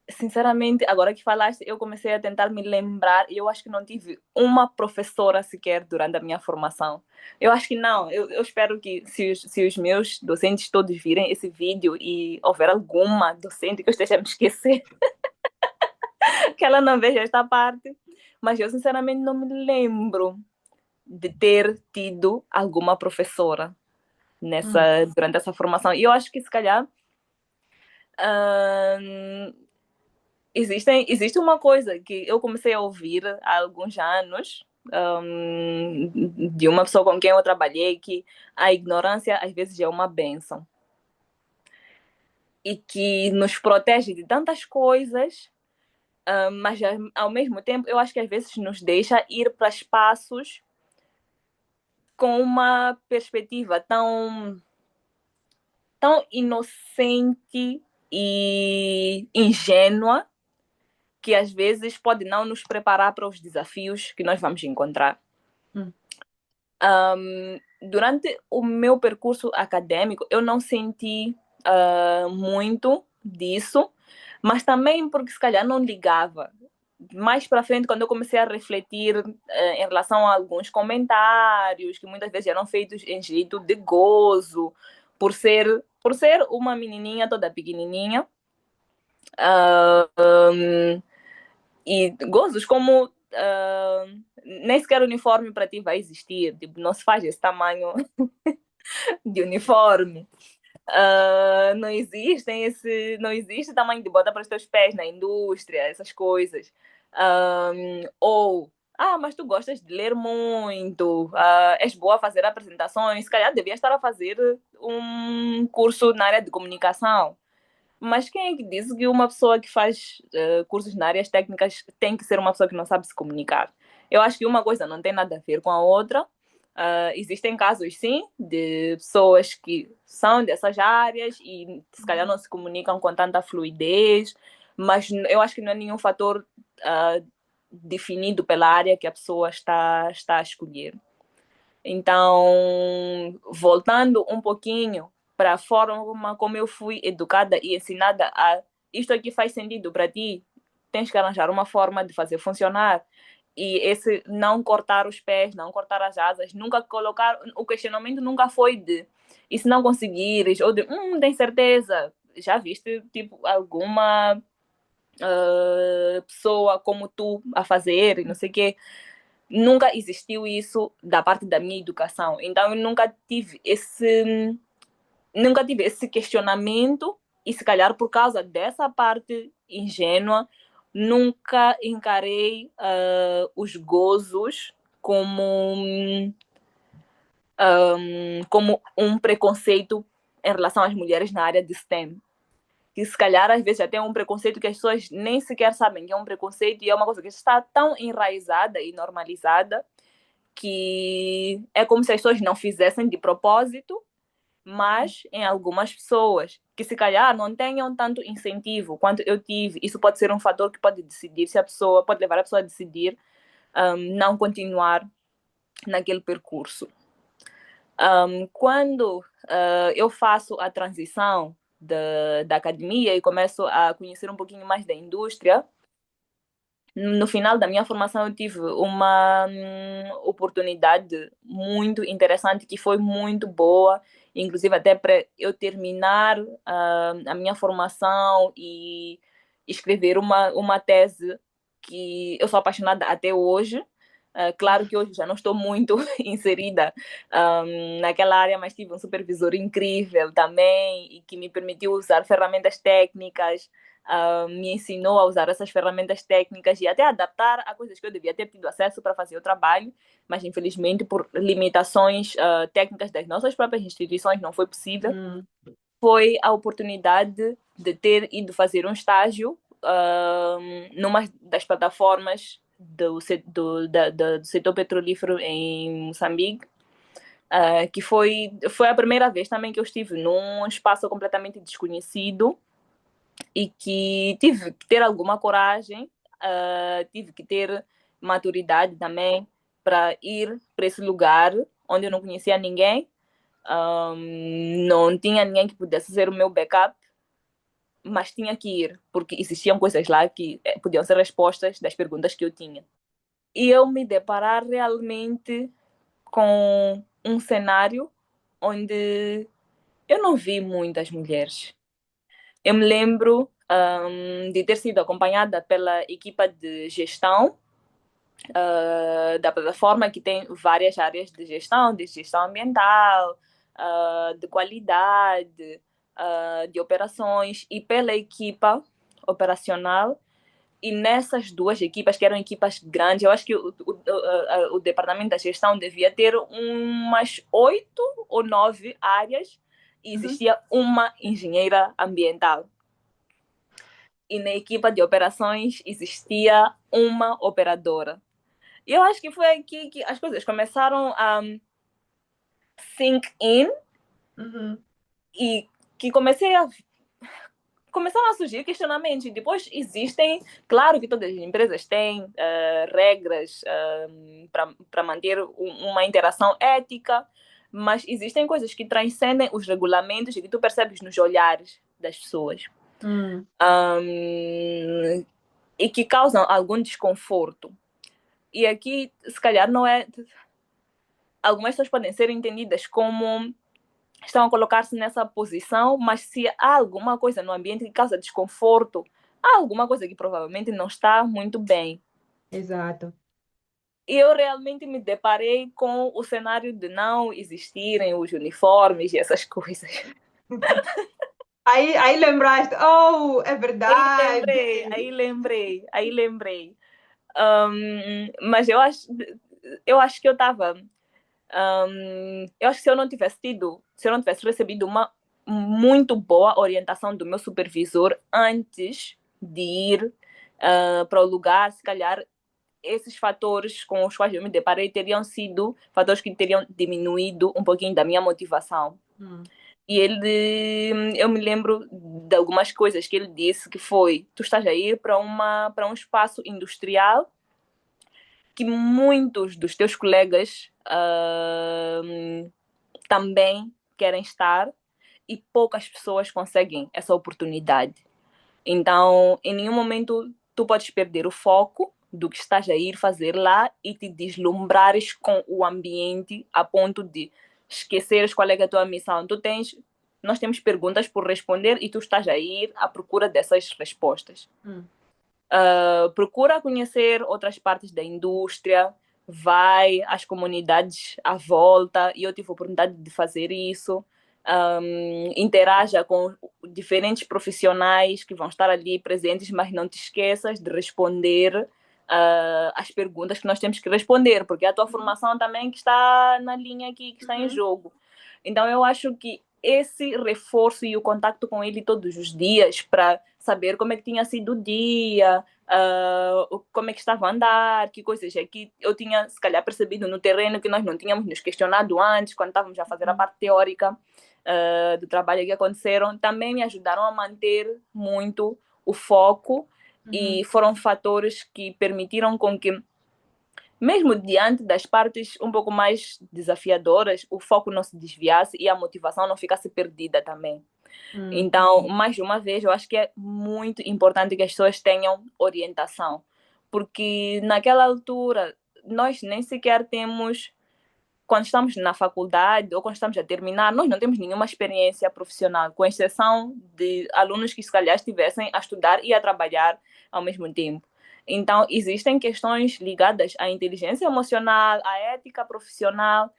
Sinceramente, agora que falaste, eu comecei a tentar me lembrar e eu acho que não tive uma professora sequer durante a minha formação. Eu acho que não. Eu espero que se os meus docentes todos virem esse vídeo e houver alguma docente que eu esteja a me esquecer, que ela não veja esta parte. Mas eu, sinceramente, não me lembro de ter tido alguma professora Hum, durante essa formação. E eu acho que, se calhar, hum, existe uma coisa que eu comecei a ouvir há alguns anos, de uma pessoa com quem eu trabalhei, que a ignorância às vezes é uma benção e que nos protege de tantas coisas, mas ao mesmo tempo eu acho que às vezes nos deixa ir para espaços com uma perspectiva tão inocente e ingênua que às vezes pode não nos preparar para os desafios que nós vamos encontrar. hum, Durante o meu percurso acadêmico, eu não senti muito disso, mas também porque se calhar não ligava. Mais para frente, quando eu comecei a refletir em relação a alguns comentários que muitas vezes eram feitos em jeito de gozo, por ser uma menininha toda pequenininha, e gozos como nem sequer uniforme para ti vai existir, tipo, não se faz esse tamanho de uniforme. Não existe tamanho de bota para os teus pés na indústria, essas coisas. Ou, mas tu gostas de ler muito, és boa a fazer apresentações, se calhar devia estar a fazer um curso na área de comunicação. Mas quem é que disse que uma pessoa que faz cursos na áreas técnicas tem que ser uma pessoa que não sabe se comunicar? Eu acho que uma coisa não tem nada a ver com a outra. Existem casos, sim, de pessoas que são dessas áreas e se calhar não se comunicam com tanta fluidez, mas eu acho que não é nenhum fator definido pela área que a pessoa está a escolher. Então, voltando um pouquinho para a forma como eu fui educada e ensinada a isto aqui faz sentido para ti, tens que arranjar uma forma de fazer funcionar. E esse não cortar os pés, não cortar as asas, nunca colocar. O questionamento nunca foi de e se não conseguires, ou de tem certeza. Já viste tipo alguma pessoa como tu a fazer e não sei o quê. nunca existiu isso da parte da minha educação. Então, eu nunca tive esse questionamento e, se calhar, por causa dessa parte ingênua, nunca encarei os gozos como, como um preconceito em relação às mulheres na área de STEM. Que, se calhar, às vezes até é um preconceito que as pessoas nem sequer sabem que é um preconceito e é uma coisa que está tão enraizada e normalizada que é como se as pessoas não fizessem de propósito, mas em algumas pessoas que se calhar não tenham tanto incentivo quanto eu tive, isso pode ser um fator que pode decidir se a pessoa, pode levar a pessoa a decidir não continuar naquele percurso. Quando eu faço a transição da academia e começo a conhecer um pouquinho mais da indústria, no final da minha formação eu tive uma oportunidade muito interessante que foi muito boa, inclusive até para eu terminar a minha formação e escrever uma tese que eu sou apaixonada até hoje. Claro que hoje já não estou muito inserida naquela área, mas tive um supervisor incrível também e que me permitiu usar ferramentas técnicas, me ensinou a usar essas ferramentas técnicas e até adaptar a coisas que eu devia ter tido acesso para fazer o trabalho, mas infelizmente por limitações técnicas das nossas próprias instituições não foi possível. Foi a oportunidade de ter ido fazer um estágio numa das plataformas do setor petrolífero em Moçambique, que foi a primeira vez também que eu estive num espaço completamente desconhecido e que tive que ter alguma coragem, tive que ter maturidade também para ir para esse lugar onde eu não conhecia ninguém, não tinha ninguém que pudesse ser o meu backup, mas tinha que ir, porque existiam coisas lá que podiam ser respostas das perguntas que eu tinha. E eu me deparar realmente com um cenário onde eu não vi muitas mulheres. Eu me lembro de ter sido acompanhada pela equipa de gestão da plataforma, que tem várias áreas de gestão ambiental, de qualidade, de operações, e pela equipa operacional. E nessas duas equipas, que eram equipas grandes, eu acho que o departamento da gestão devia ter umas 8 ou 9 áreas, e existia uma engenheira ambiental. E na equipa de operações existia uma operadora. E eu acho que foi aqui que as coisas começaram a sink in, e que começaram a surgir questionamentos. E depois existem, claro que todas as empresas têm regras para manter uma interação ética, mas existem coisas que transcendem os regulamentos e que tu percebes nos olhares das pessoas. E que causam algum desconforto. E aqui, se calhar, não é... Algumas pessoas podem ser entendidas como estão a colocar-se nessa posição, mas se há alguma coisa no ambiente que causa desconforto, há alguma coisa que provavelmente não está muito bem. Exato. E eu realmente me deparei com o cenário de não existirem os uniformes e essas coisas. Aí lembraste, oh, é verdade. Aí lembrei. Mas eu acho que eu estava... eu acho que se eu não tivesse recebido uma muito boa orientação do meu supervisor antes de ir para o lugar, se calhar esses fatores com os quais eu me deparei teriam sido fatores que teriam diminuído um pouquinho da minha motivação. E eu me lembro de algumas coisas que ele disse, que foi: tu estás a ir para um espaço industrial que muitos dos teus colegas também querem estar, e poucas pessoas conseguem essa oportunidade. Então, em nenhum momento tu podes perder o foco do que estás a ir fazer lá e te deslumbrares com o ambiente a ponto de esqueceres qual é a tua missão. Nós temos perguntas por responder e tu estás a ir à procura dessas respostas. Procura conhecer outras partes da indústria, vai às comunidades à volta, e eu tive a oportunidade de fazer isso. Interaja com diferentes profissionais que vão estar ali presentes, mas não te esqueças de responder as perguntas que nós temos que responder, porque é a tua formação também que está na linha aqui, que está em jogo. Então, eu acho que esse reforço e o contato com ele todos os dias para saber como é que tinha sido o dia, como é que estava a andar, que coisas é que eu tinha, se calhar, percebido no terreno que nós não tínhamos nos questionado antes, quando estávamos a fazer a parte teórica do trabalho que aconteceram, também me ajudaram a manter muito o foco e foram fatores que permitiram com que, mesmo diante das partes um pouco mais desafiadoras, o foco não se desviasse e a motivação não ficasse perdida também. Então, mais uma vez, eu acho que é muito importante que as pessoas tenham orientação, porque naquela altura nós nem sequer temos, quando estamos na faculdade ou quando estamos a terminar, nós não temos nenhuma experiência profissional, com exceção de alunos que se calhar estivessem a estudar e a trabalhar ao mesmo tempo. Então, existem questões ligadas à inteligência emocional, à ética profissional,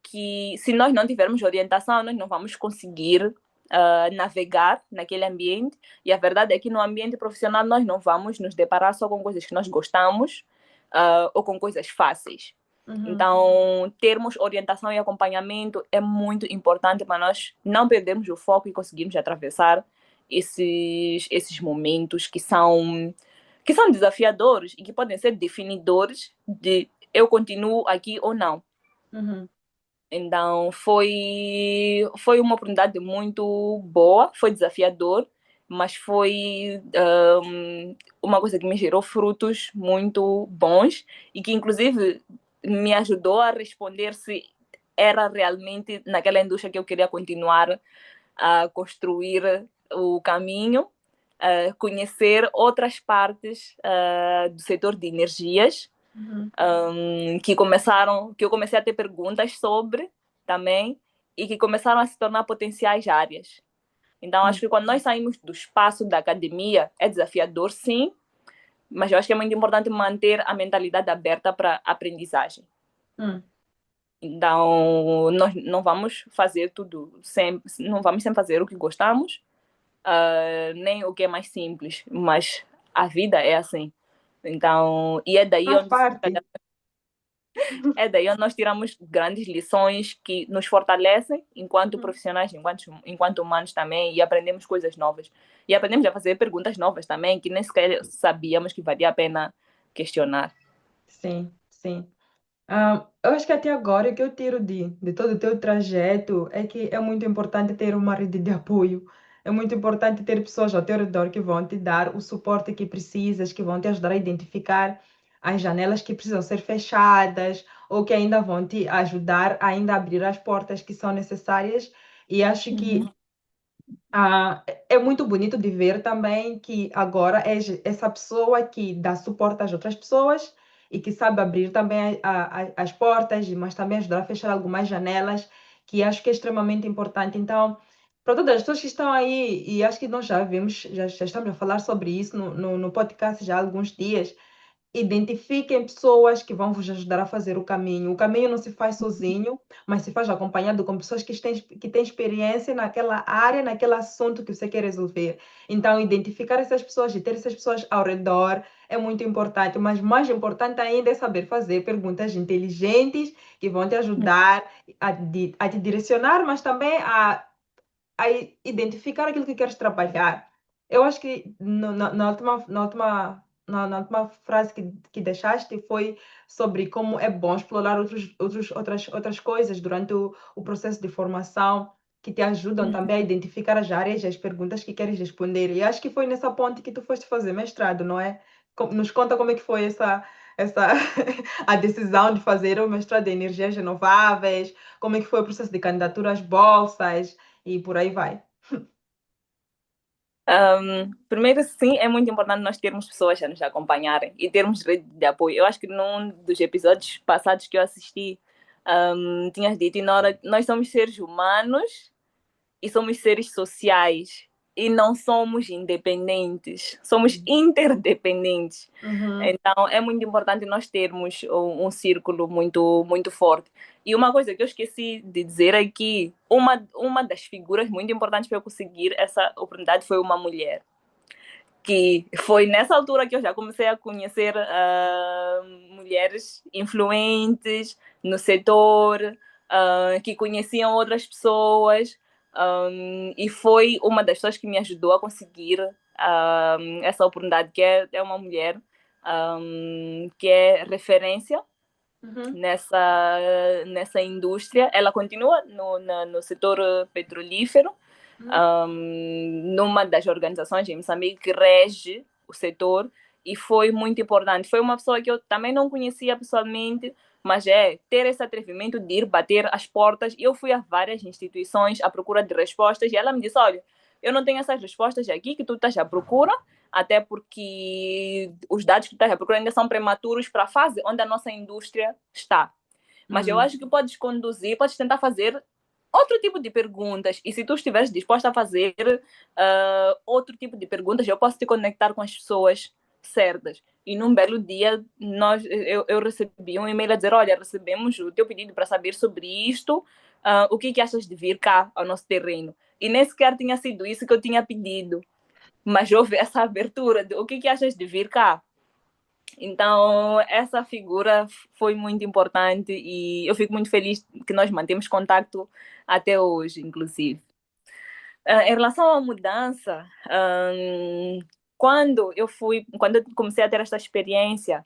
que se nós não tivermos orientação, nós não vamos conseguir navegar naquele ambiente. E a verdade é que no ambiente profissional nós não vamos nos deparar só com coisas que nós gostamos ou com coisas fáceis. Então, termos orientação e acompanhamento é muito importante para nós não perdermos o foco e conseguirmos atravessar esses momentos que são desafiadores e que podem ser definidores de eu continuo aqui ou não. Então, foi uma oportunidade muito boa, foi desafiador, mas foi uma coisa que me gerou frutos muito bons e que, inclusive, me ajudou a responder se era realmente naquela indústria que eu queria continuar a construir o caminho, conhecer outras partes do setor de energias, que eu comecei a ter perguntas sobre também e que começaram a se tornar potenciais áreas. Então, acho que quando nós saímos do espaço da academia, é desafiador, sim, mas eu acho que é muito importante manter a mentalidade aberta para aprendizagem. Então, nós não vamos fazer tudo sempre, não vamos sempre fazer o que gostamos, nem o que é mais simples, mas a vida é assim. Então, e é daí onde nós tiramos grandes lições que nos fortalecem enquanto profissionais, enquanto humanos também, e aprendemos coisas novas. E aprendemos a fazer perguntas novas também, que nem sequer sabíamos que valia a pena questionar. Sim, sim. Eu acho que até agora o que eu tiro de todo o teu trajeto é que é muito importante ter uma rede de apoio. É muito importante ter pessoas ao teu redor que vão te dar o suporte que precisas, que vão te ajudar a identificar as janelas que precisam ser fechadas ou que ainda vão te ajudar a ainda abrir as portas que são necessárias. E acho que é muito bonito de ver também que agora é essa pessoa que dá suporte às outras pessoas e que sabe abrir também as portas, mas também ajudar a fechar algumas janelas, que acho que é extremamente importante. Então, para todas as pessoas que estão aí, e acho que nós já vimos, já estamos a falar sobre isso no podcast já há alguns dias. Identifiquem pessoas que vão vos ajudar a fazer o caminho. O caminho não se faz sozinho, mas se faz acompanhado com pessoas que têm experiência naquela área, naquele assunto que você quer resolver. Então, identificar essas pessoas e ter essas pessoas ao redor é muito importante, mas mais importante ainda é saber fazer perguntas inteligentes que vão te ajudar a te direcionar, mas também a identificar aquilo que queres trabalhar. Eu acho que na última frase que deixaste foi sobre como é bom explorar outras coisas durante o processo de formação que te ajudam também a identificar as áreas e as perguntas que queres responder. E acho que foi nessa ponte que tu foste fazer mestrado, não é? Nos conta como é que foi essa a decisão de fazer o mestrado em energias renováveis, como é que foi o processo de candidatura às bolsas e por aí vai. Primeiro, sim, é muito importante nós termos pessoas a nos acompanharem e termos rede de apoio. Eu acho que num dos episódios passados que eu assisti, tinhas dito, Inora, nós somos seres humanos e somos seres sociais. e não somos independentes, somos interdependentes. Uhum. Então, é muito importante nós termos um círculo muito, muito forte. E uma coisa que eu esqueci de dizer é que uma das figuras muito importantes para eu conseguir essa oportunidade foi uma mulher. Que foi nessa altura que eu já comecei a conhecer mulheres influentes no setor, que conheciam outras pessoas, e foi uma das pessoas que me ajudou a conseguir essa oportunidade, que é uma mulher que é referência Uhum. nessa indústria. Ela continua no setor petrolífero, Uhum. numa das organizações em Moçambique que rege o setor, e foi muito importante. Foi uma pessoa que eu também não conhecia pessoalmente, mas ter esse atrevimento de ir bater as portas. Eu fui a várias instituições à procura de respostas e ela me disse: olha, eu não tenho essas respostas aqui que tu estás à procura, até porque os dados que tu estás à procura ainda são prematuros para a fase onde a nossa indústria está. Mas eu acho que podes conduzir, podes tentar fazer outro tipo de perguntas. E se tu estiveres disposta a fazer outro tipo de perguntas, eu posso te conectar com as pessoas certas. E num belo dia, eu recebi um e-mail a dizer: olha, recebemos o teu pedido para saber sobre isto, o que achas de vir cá ao nosso terreno? E nem sequer tinha sido isso que eu tinha pedido, mas houve essa abertura de: o que achas de vir cá? Então, essa figura foi muito importante e eu fico muito feliz que nós mantemos contato até hoje, inclusive. Em relação à mudança, quando eu comecei a ter esta experiência,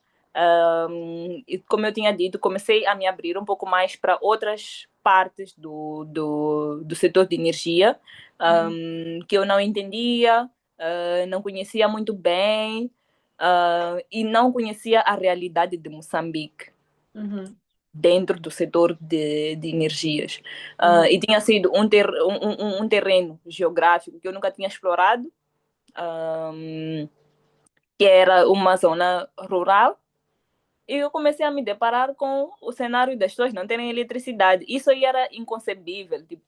como eu tinha dito, comecei a me abrir um pouco mais para outras partes do setor de energia, que eu não entendia, não conhecia muito bem, e não conhecia a realidade de Moçambique Uhum. dentro do setor de energias. Uhum. E tinha sido um terreno geográfico que eu nunca tinha explorado, que era uma zona rural, e eu comecei a me deparar com o cenário das pessoas não terem eletricidade. Isso aí era inconcebível. Tipo,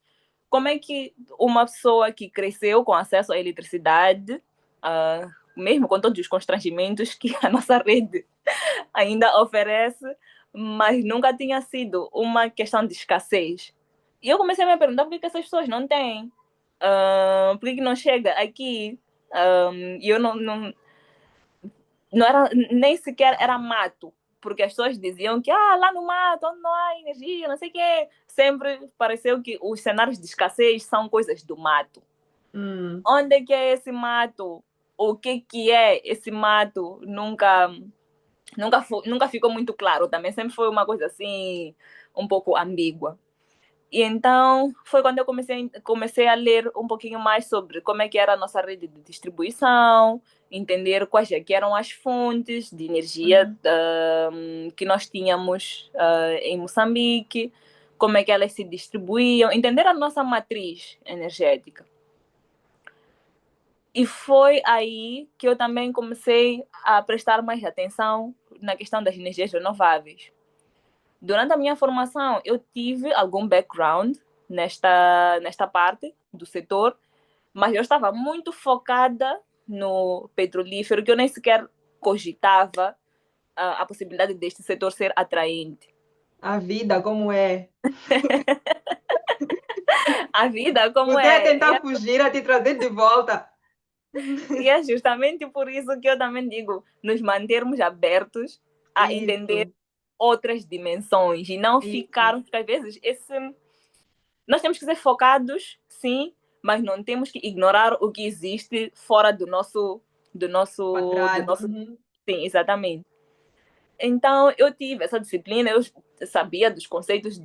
como é que uma pessoa que cresceu com acesso à eletricidade, mesmo com todos os constrangimentos que a nossa rede ainda oferece, mas nunca tinha sido uma questão de escassez. E eu comecei a me perguntar por que essas pessoas não têm, por que não chega aqui. E eu não era, nem sequer era mato, porque as pessoas diziam que lá no mato, onde não há energia, não sei o quê, sempre pareceu que os cenários de escassez são coisas do mato. Onde é que é esse mato? O que é esse mato? Nunca ficou muito claro também, sempre foi uma coisa assim, um pouco ambígua. E então foi quando eu comecei a ler um pouquinho mais sobre como é que era a nossa rede de distribuição, entender quais é que eram as fontes de energia que nós tínhamos em Moçambique, como é que elas se distribuíam, entender a nossa matriz energética. E foi aí que eu também comecei a prestar mais atenção na questão das energias renováveis. Durante a minha formação, eu tive algum background nesta parte do setor, mas eu estava muito focada no petrolífero, que eu nem sequer cogitava a possibilidade deste setor ser atraente. A vida, como é? A vida, como Você é é? tentar fugir, a te trazer de volta. E é justamente por isso que eu também digo, nos mantermos abertos a entender Isso, outras dimensões e não isso. ficarmos, porque às vezes nós temos que ser focados, sim, mas não temos que ignorar o que existe fora do Quadrado. nosso, sim, exatamente. Então eu tive essa disciplina, eu sabia dos conceitos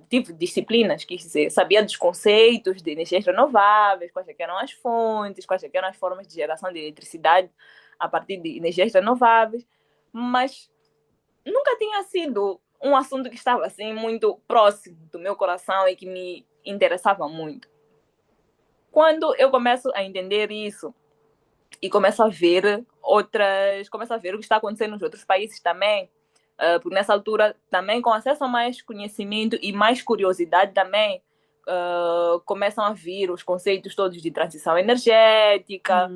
tive disciplinas, quer dizer, sabia dos conceitos de energias renováveis, quais eram as fontes, quais eram as formas de geração de eletricidade a partir de energias renováveis, mas nunca tinha sido um assunto que estava assim muito próximo do meu coração e que me interessava muito. Quando eu começo a entender isso e começo a ver começo a ver o que está acontecendo nos outros países também, porque nessa altura também com acesso a mais conhecimento e mais curiosidade também, começam a vir os conceitos todos de transição energética,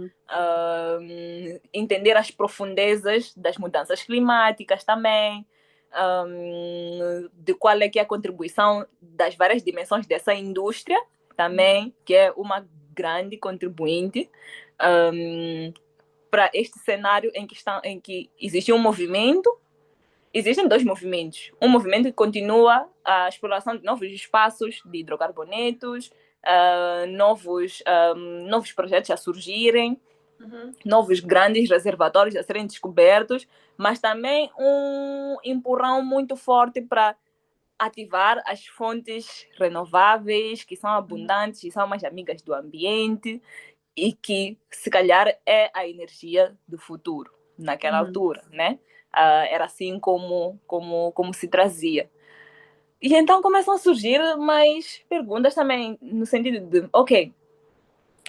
entender as profundezas das mudanças climáticas também, de qual é que é a contribuição das várias dimensões dessa indústria também, que é uma grande contribuinte para este cenário em que existe um movimento. Existem dois movimentos. Um movimento que continua a exploração de novos espaços de hidrocarbonetos, novos projetos a surgirem, novos grandes reservatórios a serem descobertos, mas também um empurrão muito forte para ativar as fontes renováveis, que são abundantes e são mais amigas do ambiente e que, se calhar, é a energia do futuro, naquela altura, né? Era assim como se trazia. E então começam a surgir mais perguntas também, no sentido de, ok,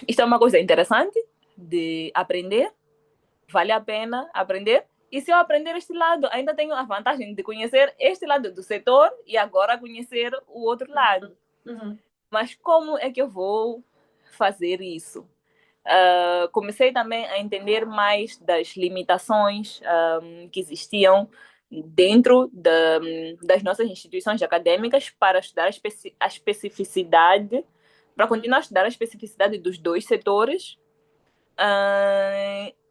isto é uma coisa interessante de aprender, vale a pena aprender, e se eu aprender este lado, ainda tenho a vantagem de conhecer este lado do setor e agora conhecer o outro lado. Mas como é que eu vou fazer isso? Comecei também a entender mais das limitações que existiam dentro das nossas instituições acadêmicas para estudar a especificidade, para continuar a estudar a especificidade dos dois setores.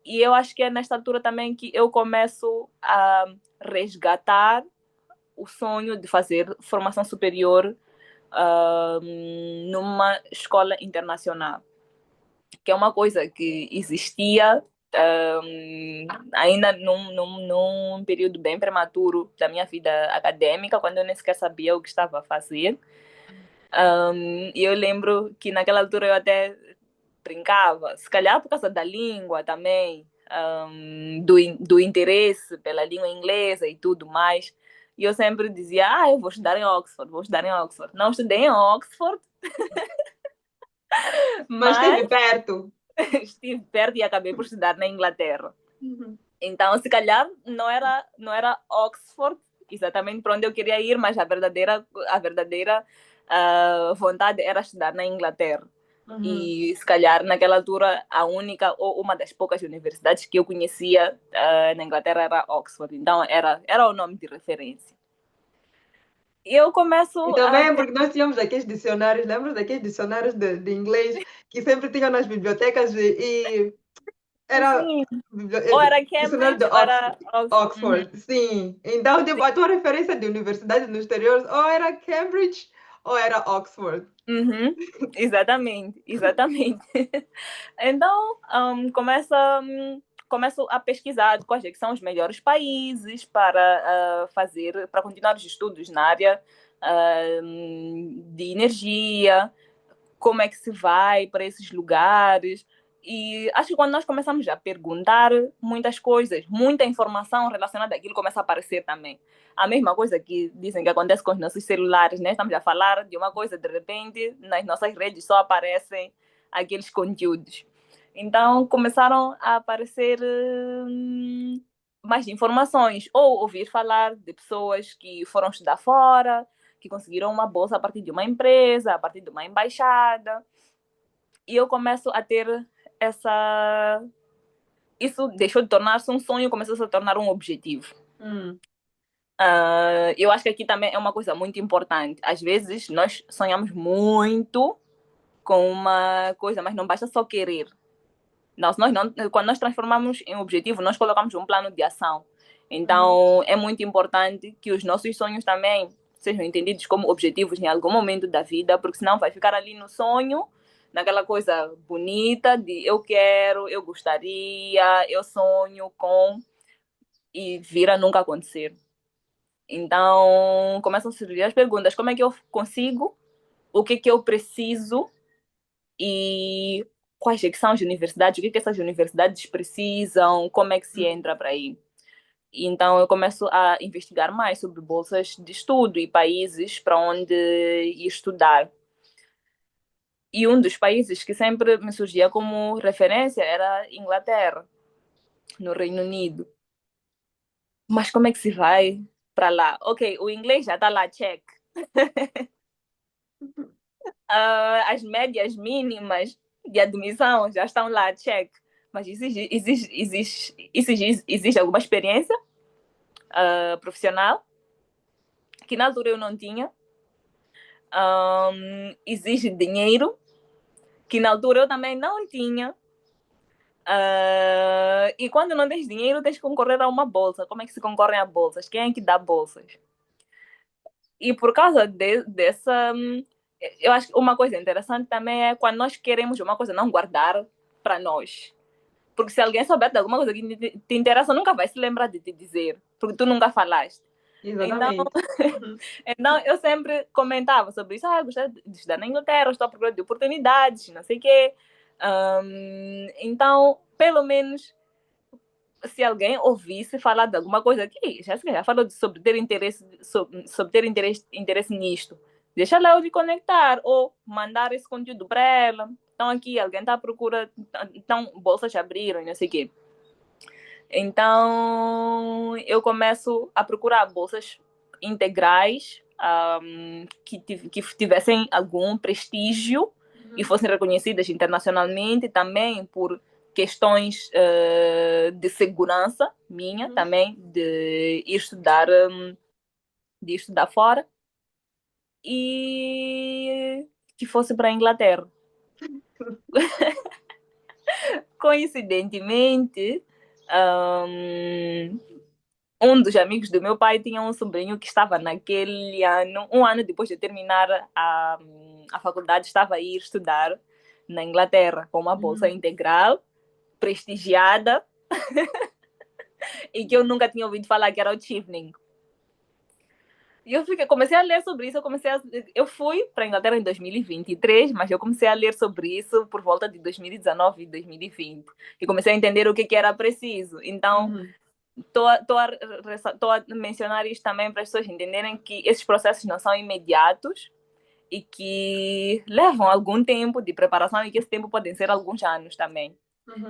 E eu acho que é nesta altura também que eu começo a resgatar o sonho de fazer formação superior numa escola internacional, que é uma coisa que existia ainda num período bem prematuro da minha vida acadêmica, quando eu nem sequer sabia o que estava a fazer. E eu lembro que naquela altura eu até brincava, se calhar por causa da língua também, do interesse pela língua inglesa e tudo mais. E eu sempre dizia, eu vou estudar em Oxford, vou estudar em Oxford. Não estudei em Oxford, Mas esteve perto. estive perto e acabei por estudar na Inglaterra. Então, se calhar, não era Oxford exatamente para onde eu queria ir, mas a verdadeira vontade era estudar na Inglaterra. E, se calhar, naquela altura, a única ou uma das poucas universidades que eu conhecia na Inglaterra era Oxford. Então, era o nome de referência. E eu começo E também porque nós tínhamos aqueles dicionários, lembra daqueles dicionários de inglês que sempre tinham nas bibliotecas e era sim. Ou era dicionário Cambridge, de ou era Oxford. Sim. Então, tipo, a tua referência de universidade no exterior ou era Cambridge ou era Oxford. Exatamente. Então, começo a pesquisar quais é que são os melhores países para continuar os estudos na área de energia, como é que se vai para esses lugares. E acho que quando nós começamos a perguntar muitas coisas, muita informação relacionada àquilo começa a aparecer também. A mesma coisa que dizem que acontece com os nossos celulares, né? Estamos a falar de uma coisa, de repente, nas nossas redes só aparecem aqueles conteúdos. Então, começaram a aparecer mais informações, ou ouvir falar de pessoas que foram estudar fora, que conseguiram uma bolsa a partir de uma empresa, a partir de uma embaixada. E eu começo a ter isso deixou de tornar-se um sonho, começou a se tornar um objetivo. Eu acho que aqui também é uma coisa muito importante. Às vezes nós sonhamos muito com uma coisa, mas não basta só querer. Quando nós transformamos em objetivo, nós colocamos um plano de ação. Então, é muito importante que os nossos sonhos também sejam entendidos como objetivos em algum momento da vida, porque senão vai ficar ali no sonho, naquela coisa bonita de eu quero, eu gostaria, eu sonho com, e vira nunca acontecer. Então, começam a surgir as perguntas: como é que eu consigo? O que eu preciso? E quais é que são as universidades? O que essas universidades precisam? Como é que se entra para aí? Então, eu começo a investigar mais sobre bolsas de estudo e países para onde ir estudar. E um dos países que sempre me surgia como referência era a Inglaterra, no Reino Unido. Mas como é que se vai para lá? Ok, o inglês já está lá, check. As médias mínimas de admissão já estão lá, check. Mas existe alguma experiência profissional que na altura eu não tinha. Exige dinheiro que na altura eu também não tinha. E quando não tens dinheiro, tens que concorrer a uma bolsa. Como é que se concorrem a bolsas? Quem é que dá bolsas? E por causa dessa. Eu acho que uma coisa interessante também é quando nós queremos uma coisa, não guardar para nós. Porque se alguém souber de alguma coisa que te interessa, nunca vai se lembrar de te dizer, porque tu nunca falaste. Então, Exatamente. então eu sempre comentava sobre isso. Eu gostaria de estudar na Inglaterra, estou à procura de oportunidades, não sei o quê. Então, pelo menos, se alguém ouvisse falar de alguma coisa aqui, já falou sobre ter interesse, sobre ter interesse nisto, deixa ela eu de conectar ou mandar esse conteúdo para ela. Então, aqui, alguém está à procura, então, bolsas abriram, não sei o quê. Então, eu começo a procurar bolsas integrais que tivessem algum prestígio e fossem reconhecidas internacionalmente também por questões de segurança minha também, de estudar fora e que fosse para a Inglaterra. Coincidentemente, um dos amigos do meu pai tinha um sobrinho que estava naquele ano, um ano depois de terminar a faculdade, estava a ir estudar na Inglaterra com uma bolsa integral, prestigiada, e que eu nunca tinha ouvido falar, que era o Chevening. E eu comecei a ler sobre isso, eu fui para a Inglaterra em 2023, mas eu comecei a ler sobre isso por volta de 2019 e 2020. E comecei a entender o que era preciso. Então, estou a mencionar isto também para as pessoas entenderem que esses processos não são imediatos e que levam algum tempo de preparação e que esse tempo podem ser alguns anos também.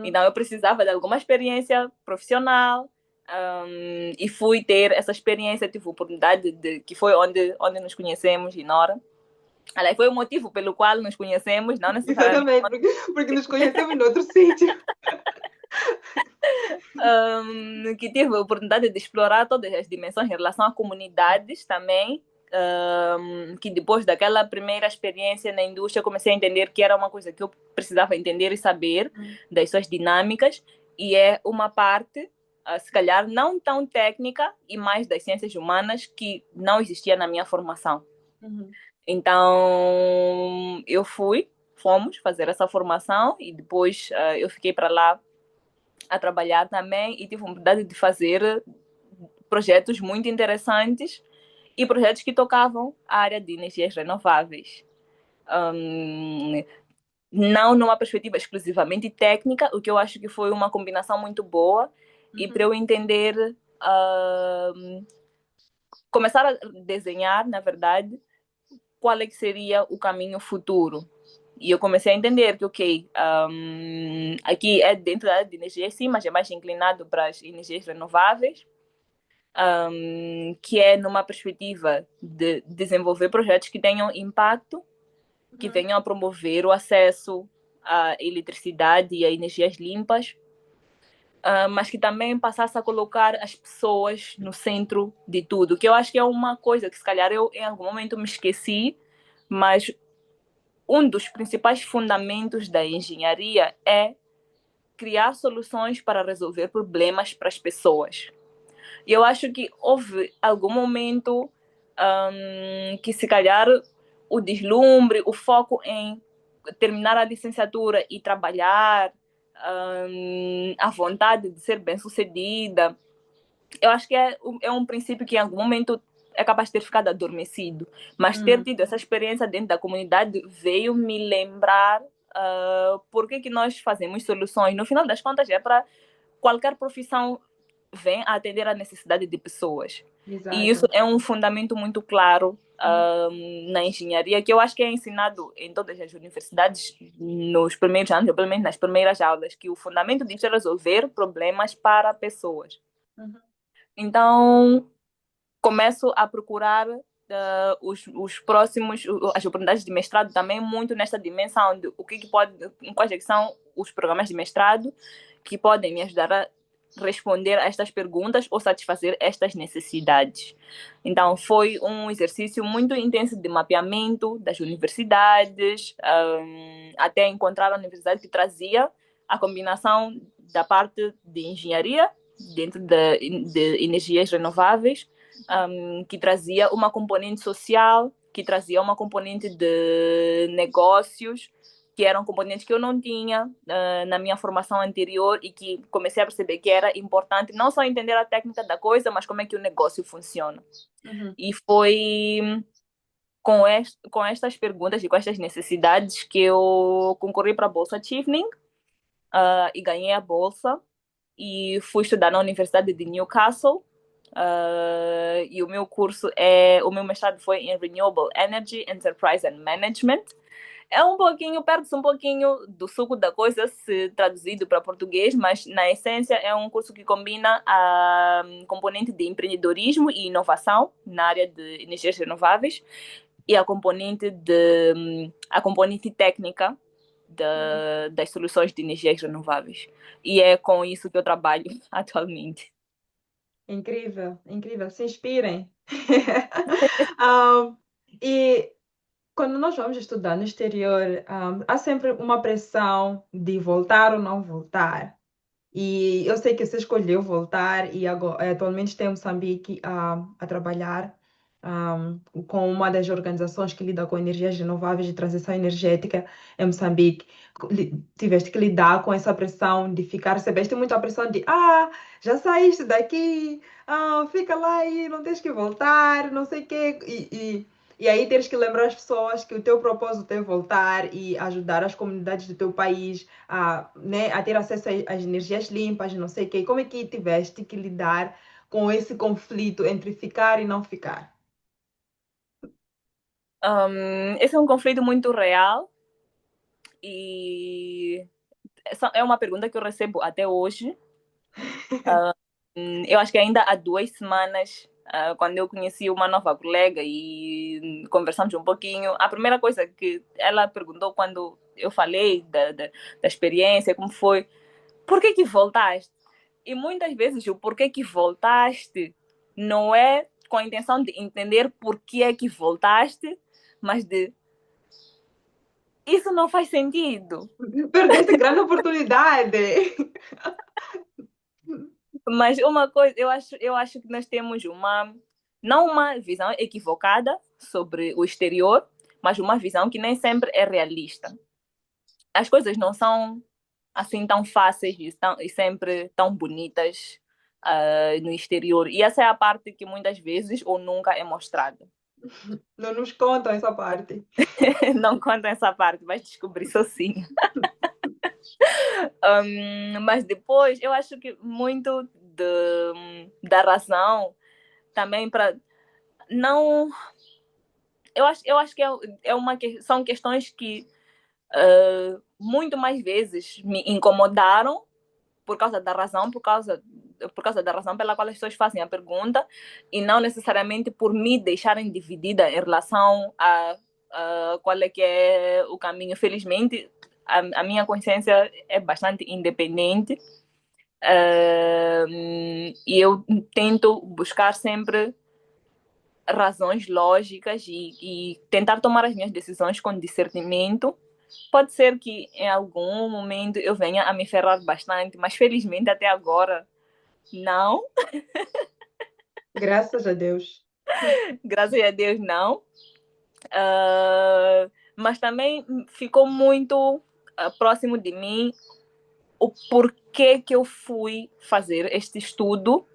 Então, eu precisava de alguma experiência profissional e fui ter essa experiência, tive a oportunidade que foi onde nos conhecemos, em Nora. Aliás, foi o motivo pelo qual nos conhecemos, não necessariamente. Exatamente, porque nos conhecemos em outro sítio. Que tive a oportunidade de explorar todas as dimensões em relação a comunidades também, que depois daquela primeira experiência na indústria comecei a entender que era uma coisa que eu precisava entender e saber das suas dinâmicas, e é uma parte, se calhar, não tão técnica e mais das ciências humanas que não existia na minha formação. Então, fomos fazer essa formação e depois eu fiquei para lá a trabalhar também e tive a oportunidade de fazer projetos muito interessantes e projetos que tocavam a área de energias renováveis. Não numa perspectiva exclusivamente técnica, o que eu acho que foi uma combinação muito boa e para eu entender, começar a desenhar, na verdade, qual é que seria o caminho futuro. E eu comecei a entender que, ok, aqui é dentro da área de energia, sim, mas é mais inclinado para as energias renováveis, que é numa perspectiva de desenvolver projetos que tenham impacto, que venham a promover o acesso à eletricidade e a energias limpas, mas que também passasse a colocar as pessoas no centro de tudo, que eu acho que é uma coisa que se calhar eu em algum momento me esqueci, mas um dos principais fundamentos da engenharia é criar soluções para resolver problemas para as pessoas. E eu acho que houve algum momento que se calhar o deslumbre, o foco em terminar a licenciatura e trabalhar, a vontade de ser bem-sucedida, eu acho que é um princípio que em algum momento é capaz de ter ficado adormecido. Mas ter tido essa experiência dentro da comunidade veio me lembrar por que nós fazemos soluções. No final das contas, é para qualquer profissão vem a atender a necessidade de pessoas. Exato. E isso é um fundamento muito claro na engenharia, que eu acho que é ensinado em todas as universidades nos primeiros anos, ou pelo menos nas primeiras aulas, que o fundamento disso é resolver problemas para pessoas. Então, começo a procurar os próximos, as oportunidades de mestrado também muito nessa dimensão de o que pode, quais é que são os programas de mestrado que podem me ajudar a responder a estas perguntas ou satisfazer estas necessidades. Então, foi um exercício muito intenso de mapeamento das universidades, até encontrar a universidade que trazia a combinação da parte de engenharia dentro de energias renováveis, que trazia uma componente social, que trazia uma componente de negócios, que eram componentes que eu não tinha na minha formação anterior e que comecei a perceber que era importante não só entender a técnica da coisa, mas como é que o negócio funciona. Uhum. E foi com estas perguntas e com estas necessidades que eu concorri para a Bolsa Chevening e ganhei a bolsa e fui estudar na Universidade de Newcastle. E o meu mestrado foi em Renewable Energy, Enterprise and Management. É um pouquinho, perde-se um pouquinho do suco da coisa se traduzido para português, mas na essência é um curso que combina a componente de empreendedorismo e inovação na área de energias renováveis e a componente técnica das soluções de energias renováveis. E é com isso que eu trabalho atualmente. Incrível, incrível. Se inspirem. E quando nós vamos estudar no exterior, há sempre uma pressão de voltar ou não voltar. E eu sei que você escolheu voltar e agora, atualmente está em Moçambique a trabalhar com uma das organizações que lida com energias renováveis e transição energética em Moçambique. Tiveste que lidar com essa pressão de ficar, recebeste muita pressão de já saíste daqui, fica lá aí, não tens que voltar, não sei o quê. E aí tens que lembrar as pessoas que o teu propósito é voltar e ajudar as comunidades do teu país né, a ter acesso às energias limpas, não sei o quê. Como é que tiveste que lidar com esse conflito entre ficar e não ficar? Esse é um conflito muito real e essa é uma pergunta que eu recebo até hoje. Eu acho que ainda há 2 semanas, quando eu conheci uma nova colega e conversamos um pouquinho, a primeira coisa que ela perguntou quando eu falei da experiência, como foi, por que voltaste? E muitas vezes o porquê que voltaste não é com a intenção de entender por que é que voltaste, mas de isso não faz sentido. Perdeste grande oportunidade. Mas uma coisa, eu acho que nós temos não uma visão equivocada sobre o exterior, mas uma visão que nem sempre é realista. As coisas não são assim tão fáceis e sempre tão bonitas no exterior. E essa é a parte que muitas vezes ou nunca é mostrada. Não nos contam essa parte. Não conta essa parte, vais descobrir sozinho. Mas depois, eu acho que muito da razão também para não. Eu acho que são questões que muito mais vezes me incomodaram por causa da razão, por causa da razão pela qual as pessoas fazem a pergunta e não necessariamente por me deixarem dividida em relação a qual é que é o caminho. Felizmente, a minha consciência é bastante independente e eu tento buscar sempre razões lógicas e tentar tomar as minhas decisões com discernimento. Pode ser que em algum momento eu venha a me ferrar bastante, mas felizmente até agora não. Graças a Deus. Graças a Deus não. Mas também ficou muito próximo de mim o porquê que eu fui fazer este estudo,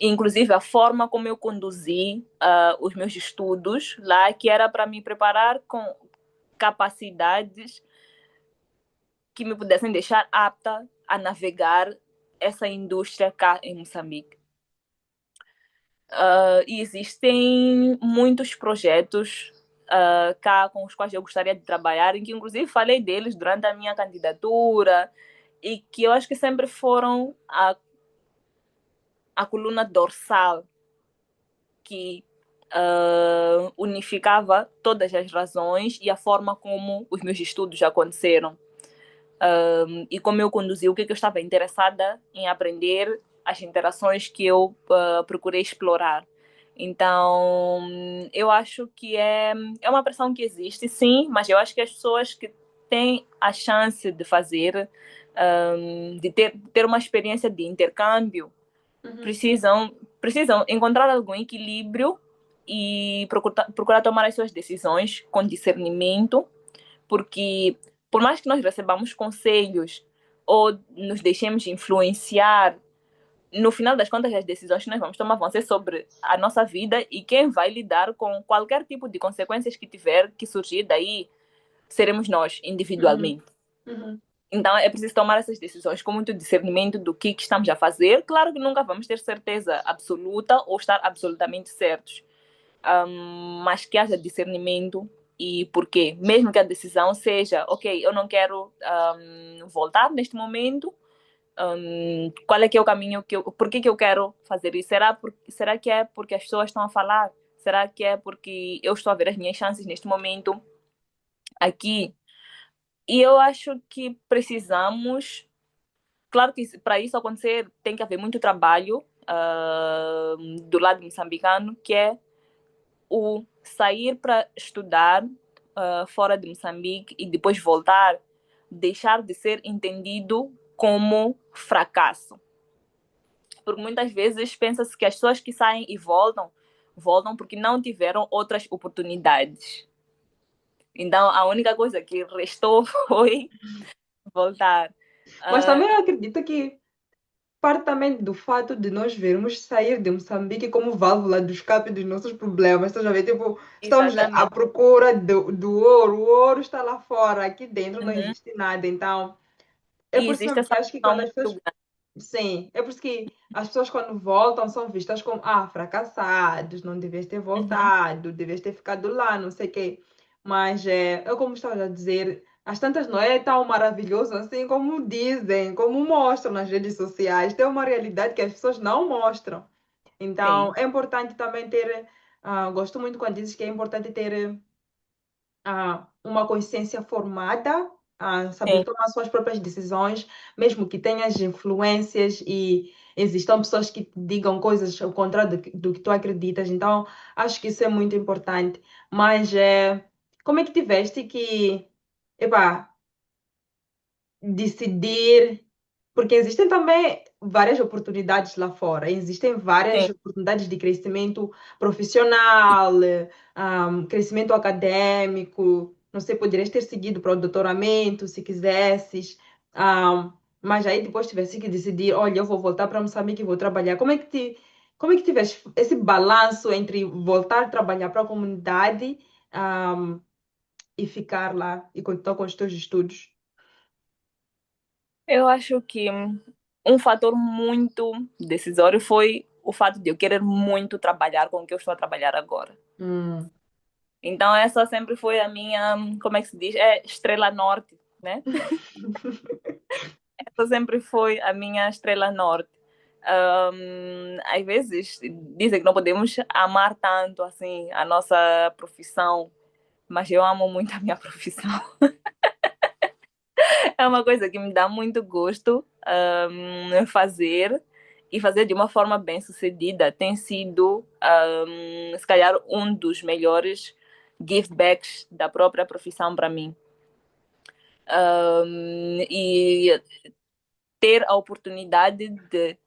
inclusive a forma como eu conduzi os meus estudos lá, que era para me preparar com capacidades que me pudessem deixar apta a navegar essa indústria cá em Moçambique. E existem muitos projetos cá com os quais eu gostaria de trabalhar, em que inclusive falei deles durante a minha candidatura e que eu acho que sempre foram a coluna dorsal que unificava todas as razões e a forma como os meus estudos aconteceram. E como eu conduzi, o que eu estava interessada em aprender, as interações que eu procurei explorar. Então, eu acho que é uma pressão que existe, sim, mas eu acho que as pessoas que têm a chance de fazer, de ter uma experiência de intercâmbio, Uhum. precisam encontrar algum equilíbrio e procurar tomar as suas decisões com discernimento, porque por mais que nós recebamos conselhos ou nos deixemos influenciar, no final das contas as decisões que nós vamos tomar vão ser sobre a nossa vida e quem vai lidar com qualquer tipo de consequências que tiver que surgir daí seremos nós, Uhum. individualmente. Uhum. Então é preciso tomar essas decisões com muito discernimento do que estamos a fazer. Claro que nunca vamos ter certeza absoluta ou estar absolutamente certos, mas que haja discernimento e porquê. Mesmo que a decisão seja, ok, eu não quero voltar neste momento, qual é que é o caminho por que eu quero fazer isso? Será que é porque as pessoas estão a falar? Será que é porque eu estou a ver as minhas chances neste momento aqui? E eu acho que precisamos, claro que para isso acontecer tem que haver muito trabalho do lado moçambicano, que é o sair para estudar fora de Moçambique e depois voltar, deixar de ser entendido como fracasso. Porque muitas vezes pensa-se que as pessoas que saem e voltam, voltam porque não tiveram outras oportunidades. Então a única coisa que restou foi voltar. Mas Uh, também eu acredito que parte também do fato de nós vermos sair de Moçambique como válvula do escape dos nossos problemas. Estás a ver? Tipo, estamos à exatamente. procura do ouro, o ouro está lá fora, aqui dentro não Uhum. existe nada. Então, é E por isso existe mesmo que essa acho que pressão quando as muito pessoas. grande. Sim, é por isso que as pessoas quando voltam são vistas como fracassados, não devias ter Uhum. voltado, devias ter ficado lá, não sei o quê. Mas eu como estava a dizer, as tantas não é tão maravilhoso assim como dizem, como mostram nas redes sociais. Tem uma realidade que as pessoas não mostram. Então, Sim, é importante também ter, gosto muito quando dizes que é importante ter uma consciência formada, saber sim, tomar suas próprias decisões, mesmo que tenhas influências e existam pessoas que te digam coisas ao contrário do que tu acreditas. Então, acho que isso é muito importante. Mas como é que tiveste que, epá, decidir, porque existem também várias oportunidades lá fora, existem várias sim. oportunidades de crescimento profissional, crescimento acadêmico, não sei, poderias ter seguido para o doutoramento se quisesses, mas aí depois tivesse que decidir, olha, eu vou voltar para Moçambique e vou trabalhar. Como é que tiveste esse balanço entre voltar a trabalhar para a comunidade, e ficar lá e continuar com os teus estudos? Eu acho que um fator muito decisório foi o fato de eu querer muito trabalhar com o que eu estou a trabalhar agora. Hum. Então, essa sempre foi a minha, como é que se diz? É estrela norte, né? Essa sempre foi a minha estrela norte. Às vezes dizem que não podemos amar tanto assim a nossa profissão, mas eu amo muito a minha profissão. É uma coisa que me dá muito gosto fazer e fazer de uma forma bem sucedida. Tem sido, se calhar, um dos melhores give backs da própria profissão para mim. E ter a oportunidade de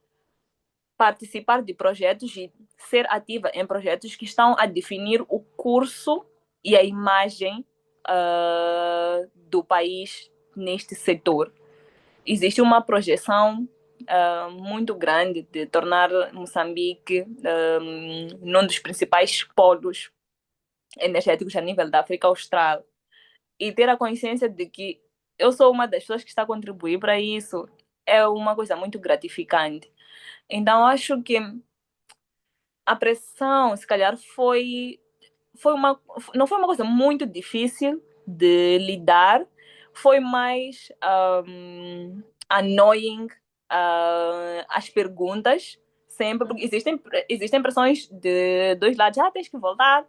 participar de projetos e ser ativa em projetos que estão a definir o curso e a imagem do país neste setor. Existe uma projeção muito grande de tornar Moçambique um dos principais polos energéticos a nível da África Austral. E ter a consciência de que eu sou uma das pessoas que está a contribuir para isso é uma coisa muito gratificante. Então, acho que a pressão, se calhar, foi uma, não foi uma coisa muito difícil de lidar, foi mais annoying as perguntas sempre, porque existem pressões de dois lados. Tens que voltar.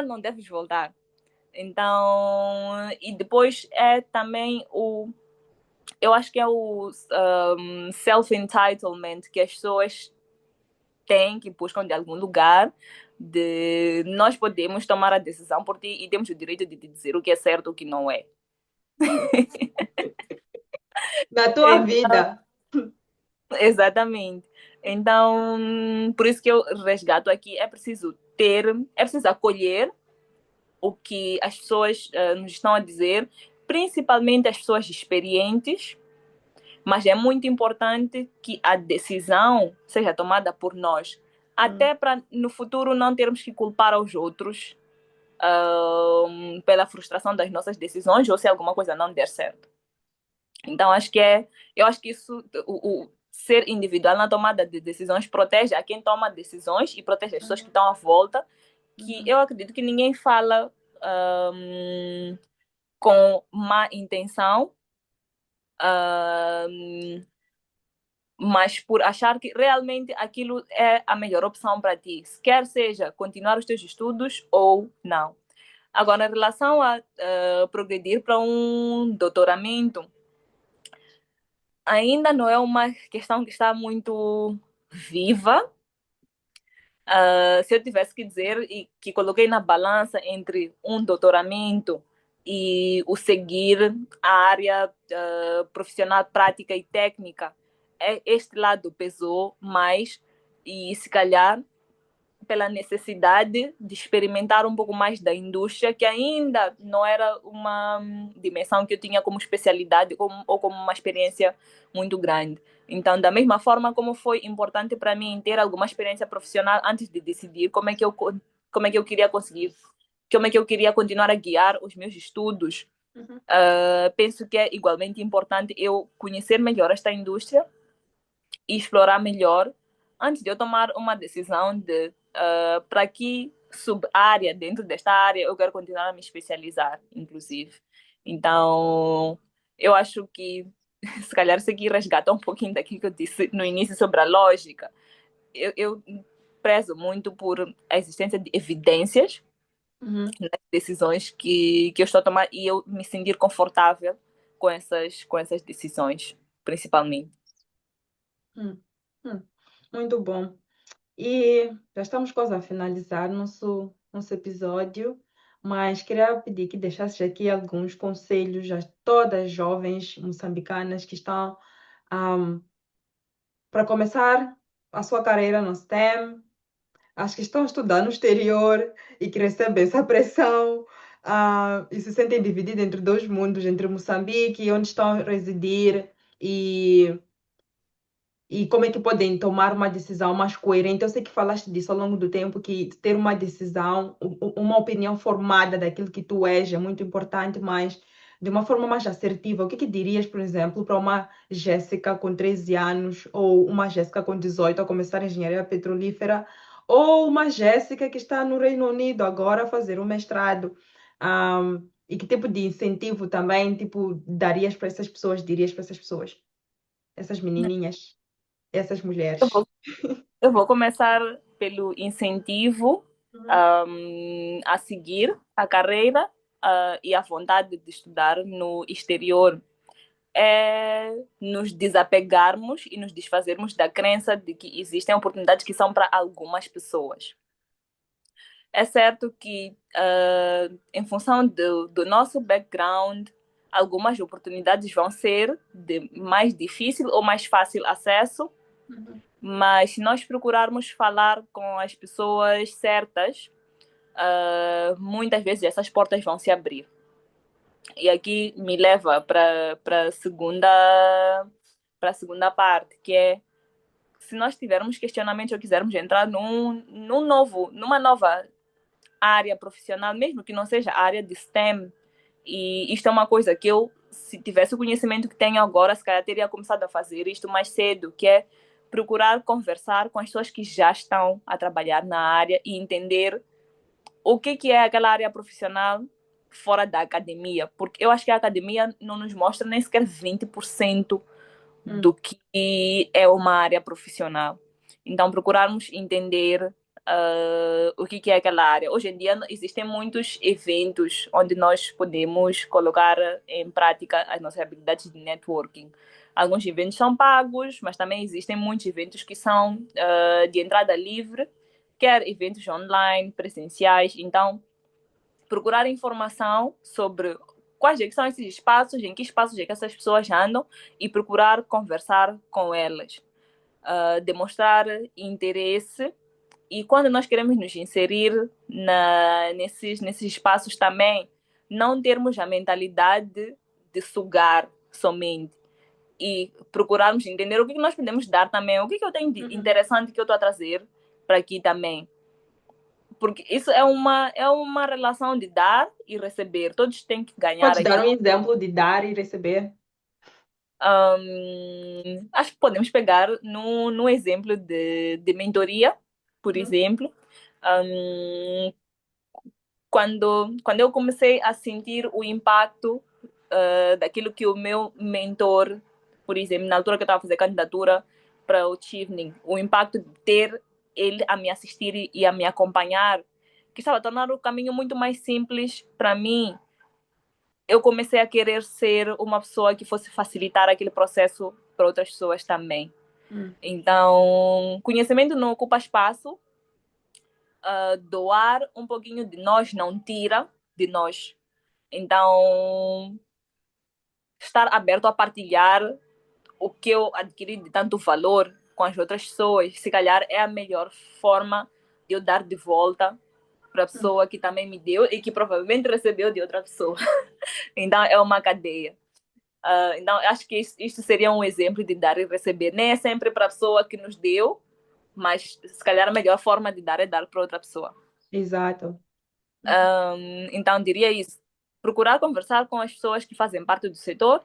Não deves voltar. Então, e depois é também eu acho que é o self-entitlement que as pessoas têm, que buscam de algum lugar, de nós podemos tomar a decisão por ti e temos o direito de te dizer o que é certo e o que não é. Na tua Então, vida. exatamente. Então, por isso que eu resgato aqui, é preciso acolher o que as pessoas nos estão a dizer, principalmente as pessoas experientes, mas é muito importante que a decisão seja tomada por nós, até para no futuro não termos que culpar aos outros pela frustração das nossas decisões ou se alguma coisa não der certo. Então, eu acho que isso, o ser individual na tomada de decisões protege a quem toma decisões e protege as pessoas que estão à volta, que eu acredito que ninguém fala com má intenção, mas por achar que realmente aquilo é a melhor opção para ti, quer seja continuar os teus estudos ou não. Agora, em relação a progredir para um doutoramento, ainda não é uma questão que está muito viva. Se eu tivesse que dizer e que coloquei na balança entre um doutoramento e o seguir a área profissional, prática e técnica, este lado pesou mais e se calhar pela necessidade de experimentar um pouco mais da indústria, que ainda não era uma dimensão que eu tinha como especialidade ou como uma experiência muito grande. Então, da mesma forma como foi importante para mim ter alguma experiência profissional antes de decidir como é que eu queria conseguir, como é que eu queria continuar a guiar os meus estudos, penso que é igualmente importante eu conhecer melhor esta indústria e explorar melhor antes de eu tomar uma decisão de para que sub-área dentro desta área eu quero continuar a me especializar, inclusive. Então, eu acho que se calhar isso aqui resgata um pouquinho daquilo que eu disse no início sobre a lógica. Eu prezo muito por a existência de evidências nas decisões que eu estou a tomar e eu me sentir confortável com essas decisões, principalmente. Hum, hum. Muito bom. E já estamos quase a finalizar nosso episódio, mas queria pedir que deixasses aqui alguns conselhos a todas as jovens moçambicanas que estão para começar a sua carreira no STEM, as que estão a estudar no exterior e que recebem essa pressão, e se sentem divididas entre dois mundos, entre Moçambique, onde estão a residir, e como é que podem tomar uma decisão mais coerente. Eu sei que falaste disso ao longo do tempo, que ter uma decisão, uma opinião formada daquilo que tu és é muito importante, mas de uma forma mais assertiva. O que dirias, por exemplo, para uma Jéssica com 13 anos ou uma Jéssica com 18 a começar a engenharia petrolífera ou uma Jéssica que está no Reino Unido agora a fazer um mestrado? E que tipo de incentivo também, tipo, darias para essas pessoas, dirias para essas pessoas, essas menininhas? Essas Eu mulheres. vou Eu vou começar pelo incentivo a seguir a carreira e a vontade de estudar no exterior. É nos desapegarmos e nos desfazermos da crença de que existem oportunidades que são para algumas pessoas. É certo que, em função do nosso background, algumas oportunidades vão ser de mais difícil ou mais fácil acesso, mas se nós procurarmos falar com as pessoas certas, muitas vezes essas portas vão se abrir. E aqui me leva para a segunda parte, que é se nós tivermos questionamentos ou quisermos entrar numa nova área profissional, mesmo que não seja a área de STEM, e isto é uma coisa que eu, se tivesse o conhecimento que tenho agora, se calhar teria começado a fazer isto mais cedo, que é procurar conversar com as pessoas que já estão a trabalhar na área e entender o que é aquela área profissional fora da academia, porque eu acho que a academia não nos mostra nem sequer 20% do que é uma área profissional. Então, procurarmos entender o que é aquela área. Hoje em dia existem muitos eventos onde nós podemos colocar em prática as nossas habilidades de networking. Alguns eventos são pagos, mas também existem muitos eventos que são de entrada livre, quer eventos online, presenciais. Então, procurar informação sobre quais é que são esses espaços, em que espaços é que essas pessoas andam e procurar conversar com elas. Demonstrar interesse e quando nós queremos nos inserir nesses espaços também, não termos a mentalidade de sugar somente e procurarmos entender o que nós podemos dar também, o que eu tenho de interessante que eu estou a trazer para aqui também. Porque isso é uma relação de dar e receber. Todos têm que ganhar Podes dar aqui. um exemplo de dar e receber? Acho que podemos pegar no exemplo de mentoria, por exemplo. Um, quando eu comecei a sentir o impacto daquilo que o meu mentor, por exemplo, na altura que eu estava a fazer candidatura para o Chevening, o impacto de ter ele a me assistir e a me acompanhar, que estava a tornar o caminho muito mais simples para mim. Eu comecei a querer ser uma pessoa que fosse facilitar aquele processo para outras pessoas também. Então, conhecimento não ocupa espaço, doar um pouquinho de nós não tira de nós. Então, estar aberto a partilhar o que eu adquiri de tanto valor com as outras pessoas, se calhar é a melhor forma de eu dar de volta para a pessoa que também me deu e que provavelmente recebeu de outra pessoa. Então, é uma cadeia. Então, acho que isto seria um exemplo de dar e receber. Nem é sempre para a pessoa que nos deu, mas se calhar a melhor forma de dar é dar para outra pessoa. Exato. Então, diria isso. Procurar conversar com as pessoas que fazem parte do setor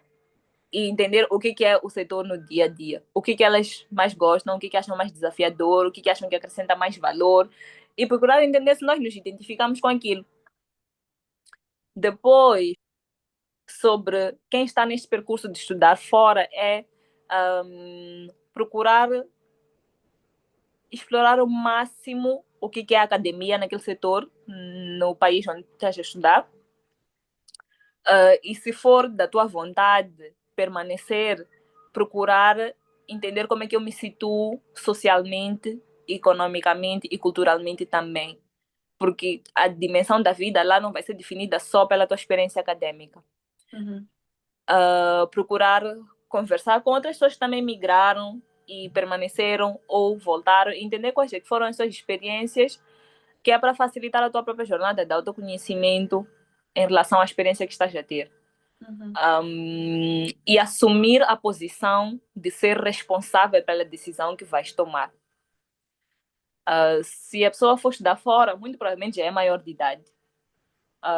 e entender o que é o setor no dia a dia. O que elas mais gostam, o que acham mais desafiador, o que acham que acrescenta mais valor. E procurar entender se nós nos identificamos com aquilo. Depois, sobre quem está neste percurso de estudar fora, é procurar explorar o máximo o que é a academia naquele setor, no país onde estás a estudar. E se for da tua vontade permanecer, procurar entender como é que eu me situo socialmente, economicamente e culturalmente também. Porque a dimensão da vida lá não vai ser definida só pela tua experiência acadêmica. Procurar conversar com outras pessoas que também migraram e permaneceram ou voltaram, entender quais foram as suas experiências, que é para facilitar a tua própria jornada de autoconhecimento em relação à experiência que estás a ter. E assumir a posição de ser responsável pela decisão que vais tomar. Se a pessoa for estudar fora, muito provavelmente já é maior de idade.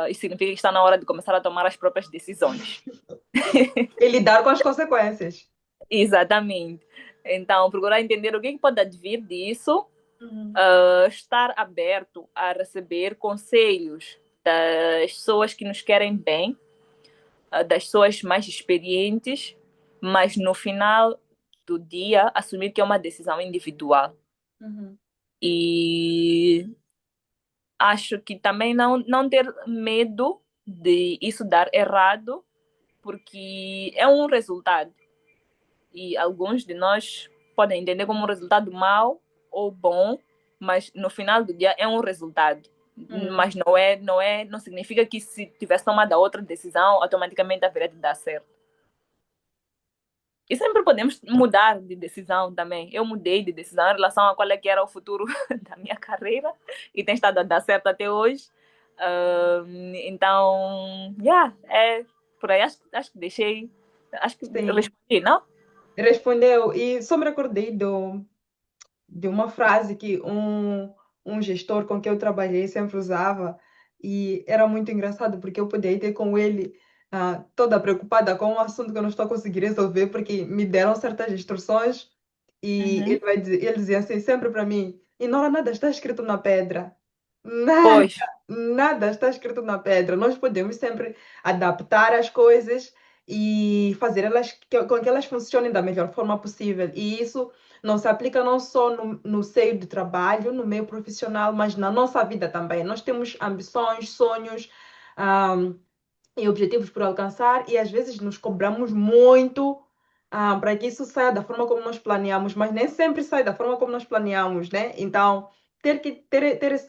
Isso significa que está na hora de começar a tomar as próprias decisões. E lidar com as consequências. Exatamente. Então, procurar entender o que pode advir disso, estar aberto a receber conselhos das pessoas que nos querem bem, das pessoas mais experientes, mas no final do dia assumir que é uma decisão individual. E acho que também não ter medo de isso dar errado, porque é um resultado. E alguns de nós podem entender como um resultado mau ou bom, mas no final do dia é um resultado. Mas não significa que se tivesse tomado outra decisão, automaticamente haveria de dar certo. E sempre podemos mudar de decisão também. Eu mudei de decisão em relação a qual é que era o futuro da minha carreira e tem estado a dar certo até hoje. Então, é por aí. Acho que deixei. Acho que Sim. respondi, não? Respondeu. E só me recordei de uma frase que um gestor com quem eu trabalhei sempre usava, e era muito engraçado, porque eu podia ter com ele toda preocupada com um assunto que eu não estou conseguindo resolver, porque me deram certas instruções, e ele dizia assim sempre para mim: e não, nada está escrito na pedra. Nada, Pois. nada está escrito na pedra. Nós podemos sempre adaptar as coisas e fazer com que elas funcionem da melhor forma possível. E isso não se aplica não só no seio de trabalho, no meio profissional, mas na nossa vida também. Nós temos ambições, sonhos, ah, e objetivos por alcançar, e às vezes nos cobramos muito para que isso saia da forma como nós planeamos, mas nem sempre sai da forma como nós planeamos, né? Então, ter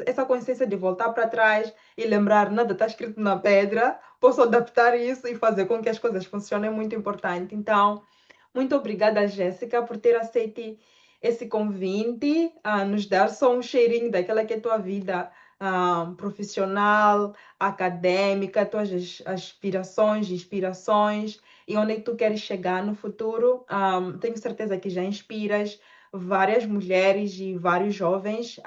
essa consciência de voltar para trás e lembrar nada está escrito na pedra, posso adaptar isso e fazer com que as coisas funcionem é muito importante. Então, muito obrigada, Jéssica, por ter aceito esse convite, a nos dar só um cheirinho daquela que é a tua vida profissional, acadêmica, tuas aspirações, inspirações e onde é que tu queres chegar no futuro. Tenho certeza que já inspiras várias mulheres e vários jovens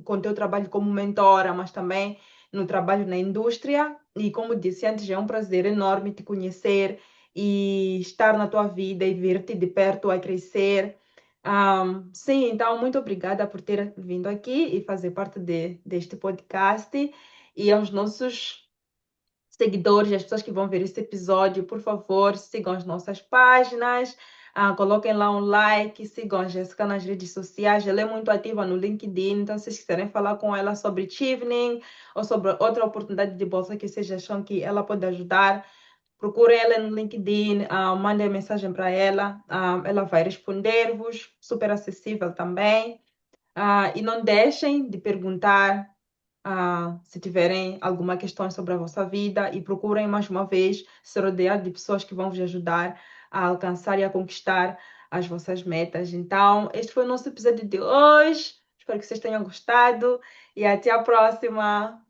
com teu trabalho como mentora, mas também no trabalho na indústria. E como disse antes, é um prazer enorme te conhecer e estar na tua vida e ver-te de perto a crescer. Sim, então, muito obrigada por ter vindo aqui e fazer parte deste podcast. E aos nossos seguidores, as pessoas que vão ver esse episódio, por favor, sigam as nossas páginas, coloquem lá um like, sigam a Jéssica nas redes sociais. Ela é muito ativa no LinkedIn, então, se vocês quiserem falar com ela sobre Chevening ou sobre outra oportunidade de bolsa que vocês acham que ela pode ajudar, procurem ela no LinkedIn, mandem mensagem para ela, ela vai responder-vos, super acessível também. E não deixem de perguntar se tiverem alguma questão sobre a vossa vida e procurem mais uma vez se rodear de pessoas que vão vos ajudar a alcançar e a conquistar as vossas metas. Então, este foi o nosso episódio de hoje. Espero que vocês tenham gostado e até a próxima.